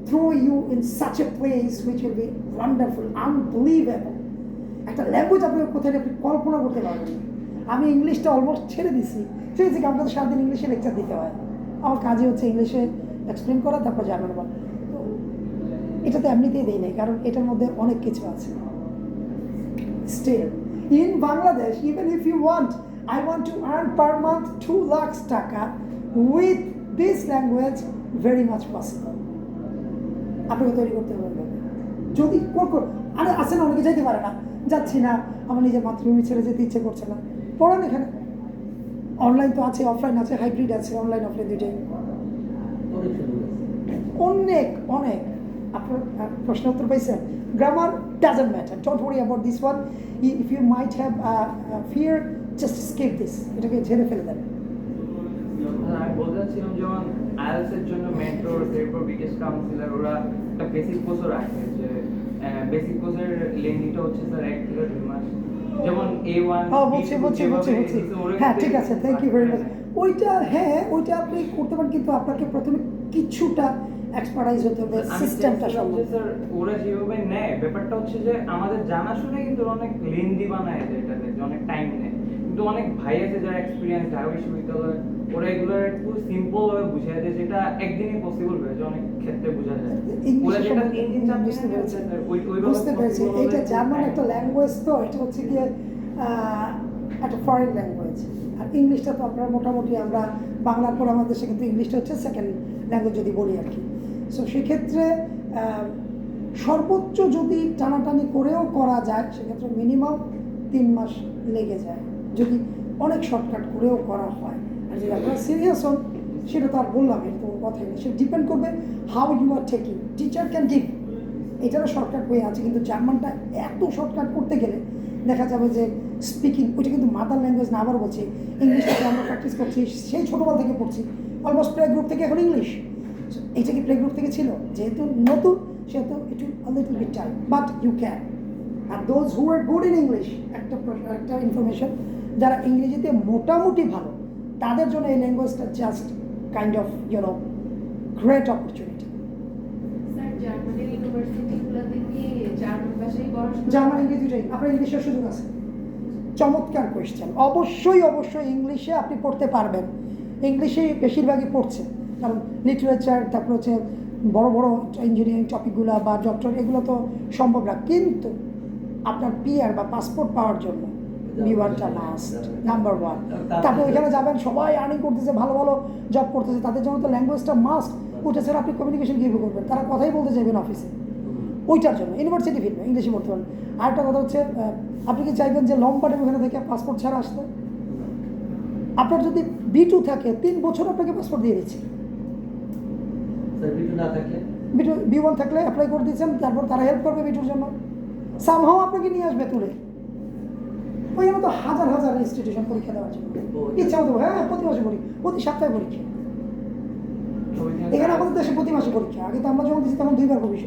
E: throw you in such a place which will be wonderful, unbelievable. একটা ল্যাঙ্গুয়েজ আপনি কোথায় আপনি কল্পনা করতে পারবেন না। আমি ইংলিশটা অলমোস্ট ছেড়ে দিছি, আমাকে তো সারাদিন ইংলিশে লেকচার দিতে হয়। আমার কাজই হচ্ছে ইংলিশে এক্সপ্লেন করা, তারপর জার্মান বলা। তো এটা তো এমনিতেই দেই নাই, কারণ এটার মধ্যে অনেক কিছু আছে। Still, in Bangladesh, even if you want, I want to earn per month 2 lakhs taka with this language, very much possible. আপনাকে তৈরি করতে পারবেন যদি আরে আছে না, অনেকে যেতে পারে না, যাচ্ছি না, আমার নিজের মাতৃভূমি ছেড়ে যেতে ইচ্ছে করছে না, পড়ান এখানে। অনলাইন তো আছে, অফলাইন আছে, হাইব্রিড আছে, অনলাইন অফলাইন দুইটাই অনেক। আপনার প্রশ্ন উত্তর পাইছেন? Grammar doesn't matter, don't worry about this one. If you might have fear, just skip this, এটাকে ঝেড়ে ফেলে দেন।
B: আমি বলতে চাচ্ছিলাম যেমন আইএলটিএস এর জন্য মেন্টর, এরপর বিকেশ কাউন্সিলর, ওরা একটা বেসিক কোর্সও রাখে, যে বেসিক কোর্সের লেন্থটা হচ্ছে স্যার 1 থেকে 2 মাস। যেমন A1
E: বলছি। হ্যাঁ ঠিক আছে, থ্যাংক ইউ ভেরি মাচ। ওইটা আপনি করতে পারেন, কিন্তু আপনাকে প্রথমে কিছুটা এক্সপার্টাইজ হতে হবে সিস্টেমটা সম্বন্ধে।
B: স্যার ওরা যেভাবে নেয়, ব্যাপারটা হচ্ছে যে আমাদের জানাশোনা কিন্তু অনেক লেন্দি বানায়, যেটাতে যে অনেক টাইম নেয়। কিন্তু অনেক ভাই আছে যারা এক্সপিরিয়েন্স, ঢাকা বিশ্ববিদ্যালয়, ওরা এগুলো একটু সিম্পল ভাবে বুঝায় দেয়, যেটা একদিনই পসিবল হয়ে যায়, অনেক ক্ষেত্রে বোঝা যায়। ওরা যেটা 3 দিন 4 দিন
E: বুঝতে পেরেছি। এইটা জার্মান একটা ল্যাঙ্গুয়েজ, তো এটা হচ্ছে গিয়ে একটা ফরেন ল্যাঙ্গুয়েজ। আর ইংলিশটা তো আপনারা মোটামুটি, আমরা বাংলার পর আমাদের দেশে কিন্তু ইংলিশটা হচ্ছে সেকেন্ড ল্যাঙ্গুয়েজ যদি বলি আর কি। সো সেক্ষেত্রে সর্বোচ্চ যদি টানাটানি করেও করা যায়, সেক্ষেত্রে মিনিমাম 3 মাস লেগে যায়, যদি অনেক শর্টকাট করেও করা হয়। আর যদি আপনারা সিরিয়াস হন, সেটা তো আর বললাম, এটা তো কথাই নেই। সেটা ডিপেন্ড করবে how you are taking. Teacher can give, এটারও শর্টকাট হয়ে আছে, কিন্তু জার্মানটা এত শর্টকাট করতে গেলে দেখা যাবে যে স্পিকিং, ওইটা কিন্তু মাদার ল্যাঙ্গুয়েজ না। আবার বলছি, ইংলিশটাকে আমরা প্র্যাকটিস করছি, সেই ছোটোবেলা থেকে পড়ছি, অলমোস্ট প্লে গ্রুপ থেকে এখন ইংলিশ। এইটা কি প্লে গ্রুপ থেকে ছিল? যেহেতু নতুন, সেহেতু it will little bit time, but you can. আর those who are good in English, একটা ইনফরমেশন, যারা ইংরেজিতে মোটামুটি ভালো, তাদের জন্য এই ল্যাঙ্গুয়েজটা just kind of great opportunity.
G: Sir জার্মানির ইউনিভার্সিটিগুলোতে কি জার্মান ভাষায় পড়াশোনা?
E: জার্মান ইংরেজি দুটোই, আপনার ইংলিশের সুযোগ আছে। চমৎকার কোয়েশ্চেন। অবশ্যই ইংলিশে আপনি পড়তে পারবেন, ইংলিশে বেশিরভাগই পড়ছে, কারণ লিটারেচার, তারপর হচ্ছে বড় বড় ইঞ্জিনিয়ারিং টপিকগুলো বা ডক্টর এগুলো তো সম্ভব না, কিন্তু আপনার পিআর বা পাসপোর্ট পাওয়ার জন্য B1টা মাস্ট, নাম্বার ওয়ান। তারপরে ওইখানে যাবেন, সবাই আর্নিং করতেছে, ভালো ভালো জব করতেছে, তাদের জন্য তো ল্যাঙ্গুয়েজটা মাস্ট। ওইটা ছাড়া আপনি কমিউনিকেশন কীভাবে করবেন? তারা কথাই বলতে চাইবেন অফিসে, ওইটার জন্য ইউনিভার্সিটি ফিরবে, ইংলিশে পড়তে পারেন। আরেকটা কথা হচ্ছে, আপনি কি চাইবেন যে লম্বা টাইম ওখানে থেকে পাসপোর্ট ছাড়া আসতে? আপনার যদি B2 থাকে 3 বছর আপনাকে পাসপোর্ট দিয়ে দিচ্ছে।
D: স্যার বিটু না থাকলে
E: B1 থাকলে অ্যাপ্লাই করে দিচ্ছেন, তারপর তারা হেল্প করবে B2-র জন্য, সামহাও আপনাকে নিয়ে আসবে তুলে। ওই মতো হাজার হাজার ইনস্টিটিউশন পরীক্ষা দেওয়ার জন্য ইচ্ছা মতো। হ্যাঁ, প্রতি মাসে পরীক্ষা, প্রতি সপ্তাহে পরীক্ষা। এখানে আমাদের দেশে প্রতি মাসে পরীক্ষা। আগে তো আমরা যখন দিচ্ছি তখন 2 বার
B: ইংলিশ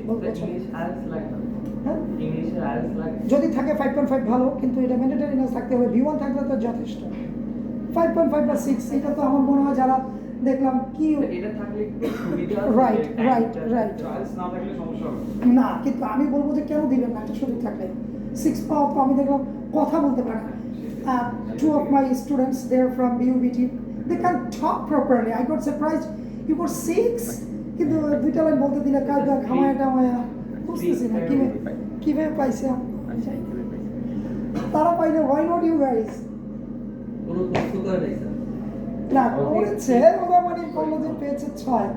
B: আইএলটিএস লাগে না?
E: হ্যাঁ,
B: ইংলিশের আইএলটিএস লাগে?
E: যদি থাকে 5.5 ভালো, কিন্তু এটা ম্যান্ডেটরি না থাকতে হবে। B1 থাকলে তো যথেষ্ট। 5.5 বা 6 এটা তো আমার মনে হয় যারা দেখলাম কি
B: এটা থাকলে একটু সুবিধা আছে।
E: রাইট রাইট রাইট
F: ট্রায়ালস না থাকলে সমস্যা হবে।
E: না, কিন্তু আমি বলবো যে কেন দিবেন না একটা সুযোগ থাকলে। 6 পাওয়া তো আমি দেখলাম কথা বলতে পারে না। 2 of my students, they're from BUBT, they can't talk properly. I got surprised, you got 6, কিন্তু দুইটা লাইন বলতে দিলে কাজ খামায় টামায়া বুঝতেছি না কিভাবে পাইছে। তারা পাইলে, why not you guys?
D: কোনো কষ্ট করে নাই স্যার।
E: না করেছে, ওরা মানে বললো যে পেয়েছে 6।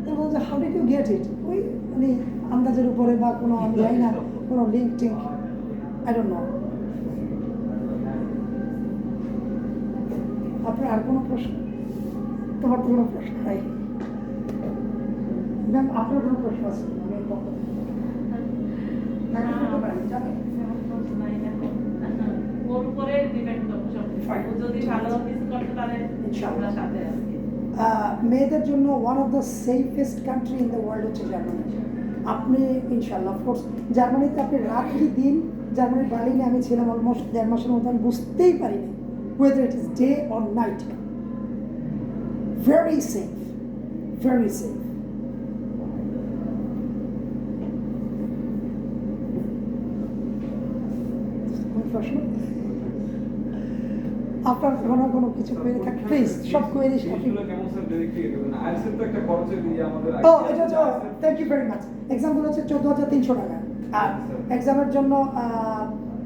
E: তো বলছে how did you get it? ওই মানে আন্দাজের উপরে বা কোনো আমি জানি না, কোনো লিঙ্ক টিঙ্ক, আই ডোন্ট নো। আপনার আর কোনো প্রশ্ন? তোমার তো কোনো প্রশ্ন নাই ম্যাম, আপনার কোনো প্রশ্ন আছে? আমি পক্ষ থেকে জানেন
I: ওর উপরে ডিপেন্ড করবে সব। ও যদি ভালো কিছু করতে পারে আমরা সাথে আছি।
E: মেয়েদের জন্য one of the safest country in the world হচ্ছে জার্মানি। আপনি ইনশাল্লাহ অফকোর্স জার্মানিতে আপনি রাত্রি দিন, জার্মানির বার্লিনে আমি ছিলাম অলমোস্ট 1.5 মাসের মতো, আমি বুঝতেই পারিনি whether it is day or night. Very safe, very safe. কোনো প্রশ্ন? আপনার কোনো কিছু কোয়েরি থাকে প্লিজ, সব কোয়েরি
F: জিনিসগুলো কেমন স্যার ডাইরেক্টলি দেবেন? আইএলটিএস তো একটা খরচের দিয়ে আমাদের
E: এটা হচ্ছে, thank you very much. Example হচ্ছে 14,300 টাকা, আর এক্সামের জন্য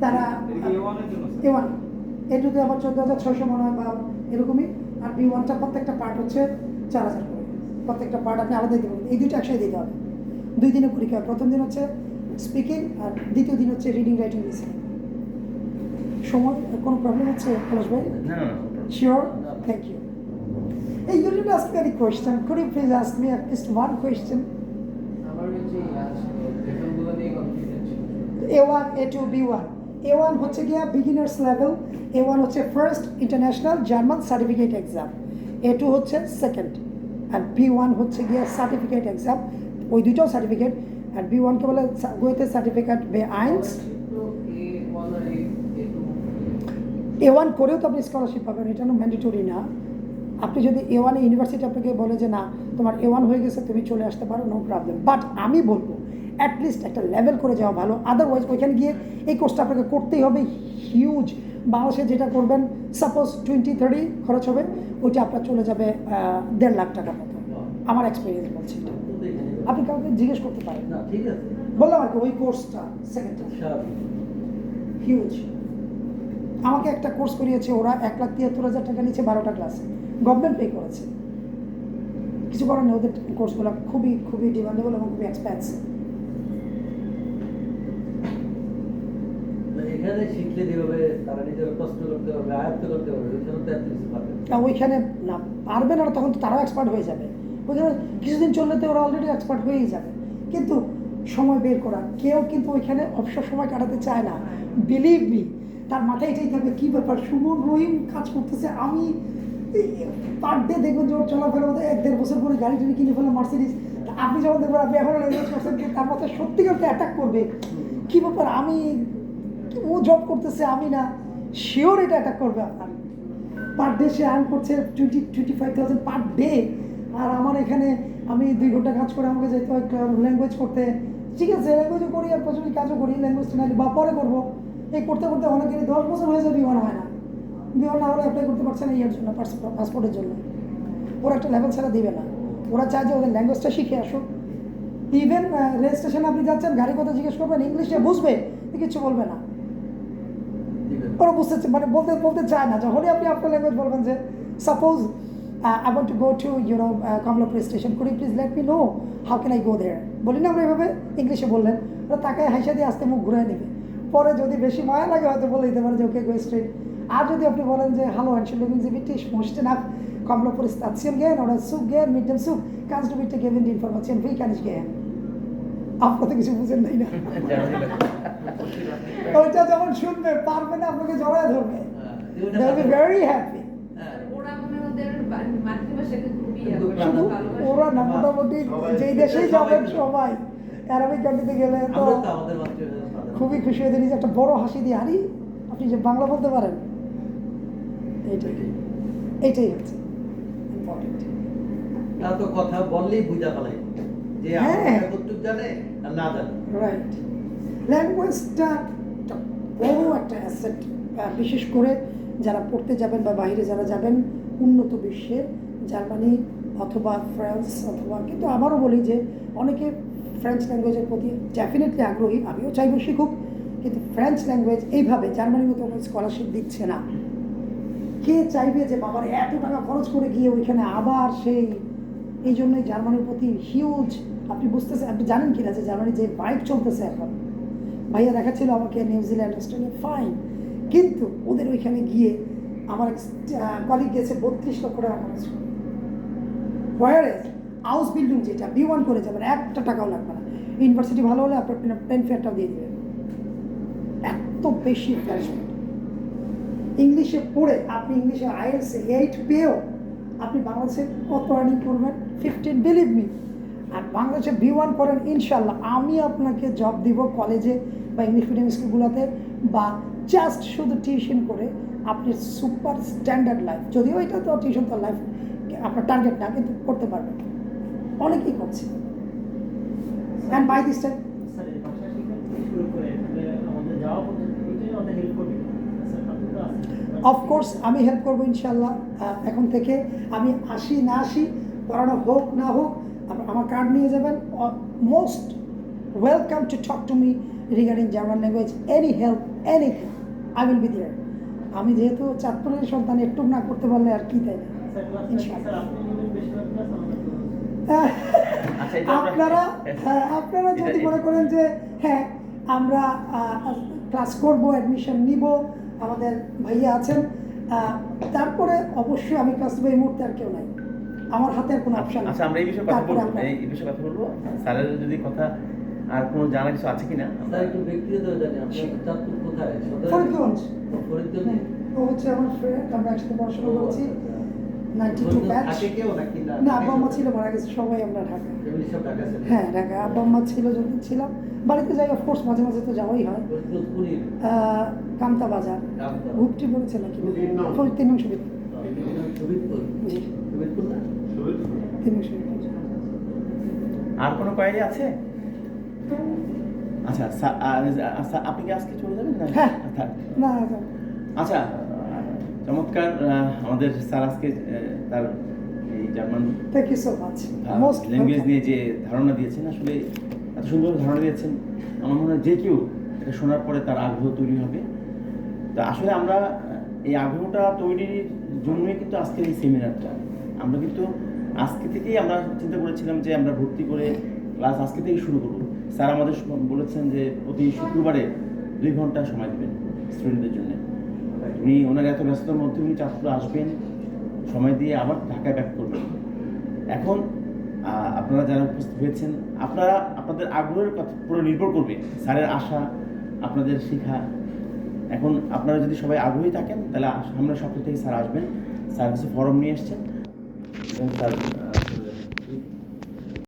E: তারা
F: A1 এর জন্য স্যার।
E: A1 এটুতে আবার 14,600 মনে হয় বা এরকমই। আর B1টা প্রত্যেকটা পার্ট হচ্ছে 4,000 করে, প্রত্যেকটা পার্ট আপনি আলাদাই দেবেন। এই দুইটা একসাথে দিতে হবে। 2 দিনের পরীক্ষা, প্রথম দিন হচ্ছে স্পিকিং আর দ্বিতীয় দিন হচ্ছে রিডিং রাইটিং লিসেনিং। সময় কোনো প্রবলেম হচ্ছে পলাশ ভাই?
A: না,
E: Sure, thank you. Hey, you didn't ask me any question. Could you please ask me at least one question?
C: আমার হচ্ছে বেতনগুলো নিয়ে কনফিউশন ছিল।
E: A1, A2, B1. A1 হচ্ছে গিয়া বিগিনার্স লেভেল, A1 হচ্ছে first international German certificate exam, A2 হচ্ছে second, আর B1 হচ্ছে গিয়া সার্টিফিকেট এক্সাম। ওই দুইটাও সার্টিফিকেট, আর B1কে বলে গোয়েতে সার্টিফিকেট B1।
C: A1 আর A2
E: A1 করেও তো আপনি স্কলারশিপ পাবেন, এটা ম্যান্ডেটরি না। আপনি যদি A1 ইউনিভার্সিটি আপনাকে বলে যে না তোমার A1 হয়ে গেছে তুমি চলে আসতে পারো, নো প্রবলেম। বাট আমি বলবো অ্যাটলিস্ট একটা লেভেল করে যাওয়া ভালো, আদারওয়াইজ ওইখানে গিয়ে এই কোর্সটা আপনাকে করতেই হবে হিউজ। বাংলাদেশে যেটা করবেন সাপোজ 20-30 খরচ হবে, ওইটা আপনার চলে যাবে 1.5 লাখ টাকার মতো। আমার এক্সপিরিয়েন্স বলছি এটা, আপনি কাউকে জিজ্ঞেস করতে পারেন।
D: না ঠিক আছে
E: বললাম আর কি, ওই কোর্সটা সেকেন্ডটা
D: স্বাভাবিক।
E: হিউজ। আমাকে একটা কোর্স করিয়েছে ওরা 1,73,000 টাকা নিচ্ছে, 12টা ক্লাসে, গভর্নমেন্ট পে করেছে। কিছু করার নেই, ওদের কোর্সগুলো খুবই খুবই ডিমান্ডেবল এবং খুবই এক্সপেন্সিভ।
D: এখানে শিখলে যেভাবে তারা নিজেরা কষ্ট করতে পারবে, আয়ত্ত করতে পারবে, ওইখানে তো এত কিছু পারবে না।
E: ওইখানে না পারবে না, তখন তো তারাও এক্সপার্ট হয়ে যাবে। ওইখানে কিছুদিন চললে তো ওরা অলরেডি এক্সপার্ট হয়েই যাবে। কিন্তু সময় বের করা, কেউ কিন্তু ওইখানে অবসর সময় কাটাতে চায় না, বিলিভ মি। তার মাথায় এটাই থাকবে কী ব্যাপার, সুমন রহিম কাজ করতেছে, আমি পার ডে দেখবেন যে ওর চলাফেরা মতো 1-1.5 বছর পরে গাড়ি টাড়ি কিনে ফেলে মার্সিডিজ। আপনি যখন দেখবেন আপনি এখন লেনদেন করছেন, তার মাথায় সত্যিকার অ্যাটাক করবে কী ব্যাপার, আমি ও জব করতেছে আমি না, শিওর এটা অ্যাটাক করবে আপনার। পার ডে সে আর্ন করছে 20-25,000 পার ডে, আর আমার এখানে আমি 2 ঘন্টা কাজ করে আমাকে যেতে হয় ল্যাঙ্গুয়েজ করতে। ঠিক আছে, ল্যাঙ্গুয়েজও করি আর প্রচুর কাজও করি, ল্যাঙ্গুয়েজটা নাহলে বা পরে করবো। এই করতে করতে অনেকেরই 10 বছর হয়ে যায় বিমান হয় না, বিমান না হলে অ্যাপ্লাই করতে পারছে না ইয়ের জন্য, পাসপোর্টের জন্য। ওরা একটা লেভেল ছাড়া দিবে না, ওরা চায় যে ওদের ল্যাঙ্গুয়েজটা শিখে আসুক, ইভেন রেল স্টেশনে আপনি যাচ্ছেন, গাড়ি কথা জিজ্ঞেস করবেন, ইংলিশে বুঝবে, কিছু বলবে না। ওরা বুঝতে মানে বলতে চায় না। যখনই আপনি আপনার ল্যাঙ্গুয়েজ বলবেন যে suppose I want to go to Kamalapur station, could you please let me know how can I go there? বলি না আমরা এভাবে, ইংলিশে বললেন, ওরা তাকে হাসা দিয়ে আসতে মুখ ঘুরায় নেবে। পরে যদি বেশি মায়া লাগে হয়তো বলে দিতে পারে যে ওকে গো স্ট্রেট। আর যদি আপনি বলেন যে hallo, entschuldigen Sie bitte, ich möchte nach Komlapur Station gehen oder Zug gehen, mit dem Zug, kannst du bitte geben die Information, wie kann ich gehen? আপনার তো কিছু বুঝেন নাই না। ওইটা যখন শুনবে পারবে না, আপনাকে জড়ায় ধরবে, they will be very happy।
G: ওরা মনে ওদের মাতৃভাষাকে খুবই
E: শুধু ওরা না, মোটামুটি যেই দেশেই যাবেন সবাই অ্যারাবিক কান্ট্রিতে গেলে তো
D: আমরা তো আমাদের মাতৃভাষা
E: খুবই খুশি হয়ে নিজে একটা বড় হাসি দিয়ে, আরে আপনি যে বাংলা বলতে পারেন, এইটাই হচ্ছে ইম্পর্টেন্ট।
D: তারা তো কথা বললেই বুঝা ফেলাই যে
E: হ্যাঁ।
D: আমরা কতটুকু জানে আর না জানে।
E: রাইট, ল্যাঙ্গুয়েজটা একটা বড় একটা অ্যাসেট, বিশেষ করে যারা পড়তে যাবেন বা বাইরে যারা যাবেন উন্নত বিশ্বে, জার্মানি অথবা ফ্রান্স অথবা, কিন্তু আবারও বলি যে অনেকে ফ্রেঞ্চ ল্যাঙ্গুয়েজের প্রতি ডেফিনেটলি আগ্রহী, আমিও চাইব শিখুক, কিন্তু ফ্রেঞ্চ ল্যাঙ্গুয়েজ এইভাবে জার্মানির মতো স্কলারশিপ দিচ্ছে না। কে চাইবে যে বাবার এত টাকা খরচ করে গিয়ে ওইখানে আবার সেই, এই জন্যই জার্মানির প্রতি হিউজ, আপনি বুঝতেছেন, আপনি জানেন কিনা যে জার্মানি যে ভাইব চলতেছে এখন, ভাইয়া দেখাচ্ছিল আমাকে নিউজিল্যান্ড, অস্ট্রেলিয়া, ফাইন, কিন্তু ওদের ওইখানে গিয়ে আমার কলিগ গেছে 32 লক্ষ টাকা খরচ করে। হোয়ারেজ হাউস বিল্ডিং যেটা B1 করে যাবেন, একটা টাকাও লাগবে না, ইউনিভার্সিটি ভালো হলে আপনার প্লেন ফেয়ারটাও দিয়ে দেবেন। এত বেশি ইনভেস্টমেন্ট ইংলিশে পড়ে, আপনি ইংলিশে IELTS 8 পেয়েও আপনি বাংলাদেশে কত আর্নিং করবেন 15, বিলিভ মি। আর বাংলাদেশে B1 করেন, ইনশাল্লাহ আমি আপনাকে জব দিব কলেজে বা ইংলিশ মিডিয়াম স্কুলগুলোতে, বা জাস্ট শুধু টিউশন করে আপনি সুপার স্ট্যান্ডার্ড লাইফ, যদিও এটা তো টিউশন তো লাইফ আপনার টার্গেট না, কিন্তু করতে পারবেন, অনেকেই করছে। And by this time
H: sir এই ভাষা শিক্ষা থেকে শুরু করে আমাদের যাওয়া পর্যন্ত এটাই আমাদের হেল্প করবে স্যার, আপনি তো আছেন।
E: অফকোর্স আমি হেল্প করবো ইনশাল্লাহ। এখন থেকে আমি আসি না আসি, পড়ানো হোক না হোক, আমার কার্ড নিয়ে যাবেন, most welcome to talk to me regarding German language, any help, anything, I will be there. আমি যেহেতু চাঁদপুরের সন্তান, একটু না করতে পারলে আর কি, তাই না?
H: স্যার ক্লাস
E: ইনশাআল্লাহ।
H: স্যার আপনি নেবেন বেশিরভাগ ক্লাস আমাদের
A: আচ্ছা, এটা আমরা-
E: আপনারা যদি মনে করেন যে হ্যাঁ আমরা ক্লাস করব, অ্যাডমিশন নিব, আমাদের ভাইয়া আছেন, তারপরে অবশ্যই আমি ক্লাস দেবো, এই মুহূর্তে আর কেউ নাই, আমার হাতে আর কোনো অপশন নেই।
A: আচ্ছা, আমরা এই বিষয়ে কথা
E: তারপরে
A: বলবো,
E: আমরা-
A: এই বিষয়ে কথা বলবো। স্যারের যদি কথা আর কোনো জানার কিছু আছে কিনা
D: স্যার একটু ব্যক্তিগত জানি আপনার চাঁদপুর কোথায়? সদরে?
E: ফরিদগঞ্জ।
D: ফরিদগঞ্জ।
E: ও হচ্ছে আমার ফ্রেন্ড, আমরা একসাথে পড়াশোনা করেছি, 92 ব্যাচ।
D: থাকে কেউ নাকি
E: না, আব্বা আম্মা ছিল, মারা গেছে, সবাই আমরা ঢাকা।
D: ফ্যামিলি সব ঢাকা ছিল?
E: হ্যাঁ ঢাকা, আব্বা আম্মা ছিল যখন ছিলাম, বাড়িতে যাই অফকোর্স, মাঝে মাঝে তো যাওয়াই হয়।
D: ফরিদগঞ্জ পুরী?
E: কামতা বাজার,
D: কামতা।
E: ঘুপটি পড়েছে নাকি?
C: তিন নং।
E: 3 নং সুবিধা।
D: শহীদপুর?
E: জি,
D: শহীদপুর না?
E: 3 নং সুবিধা।
A: আর কোনো কোয়ারি আছে? আচ্ছা, আপনি কি আজকে চলে যাবেন না?
E: হ্যাঁ।
A: আচ্ছা,
E: না
A: আচ্ছা, চমৎকার। আমাদের স্যার আজকে তার এই German
E: thank you so much, most
A: language নিয়ে যে ধারণা দিয়েছেন, আসলে এত সুন্দর ধারণা দিয়েছেন, আমার মনে হয় যে কেউ এটা শোনার পরে তার আগ্রহ তৈরি হবে। তো আসলে আমরা এই আগ্রহটা তৈরির জন্যই কিন্তু আজকের এই সেমিনারটা। আমরা কিন্তু আজকে থেকেই আমরা চিন্তা করেছিলাম যে আমরা ভর্তি করে ক্লাস আজকে থেকেই শুরু করব। স্যার আমাদের বলেছেন যে প্রতি শুক্রবারে 2 ঘন্টা সময় দেবেন স্টুডেন্টদের জন্য। উনি ওনার এত ব্যস্ততার মধ্যে উনি চাঁদপুরে আসবেন, সময় দিয়ে আবার ঢাকায় ব্যাক করবেন। এখন আপনারা যারা উপস্থিত হয়েছেন, আপনারা আপনাদের আগ্রহের কথা পুরো নির্ভর করবে স্যারের আশা, আপনাদের শেখা। এখন আপনারা যদি সবাই আগ্রহী থাকেন, তাহলে সামনের সপ্তাহ থেকে স্যার আসবেন। স্যার কিছু ফর্ম নিয়ে এসছেন এবং স্যার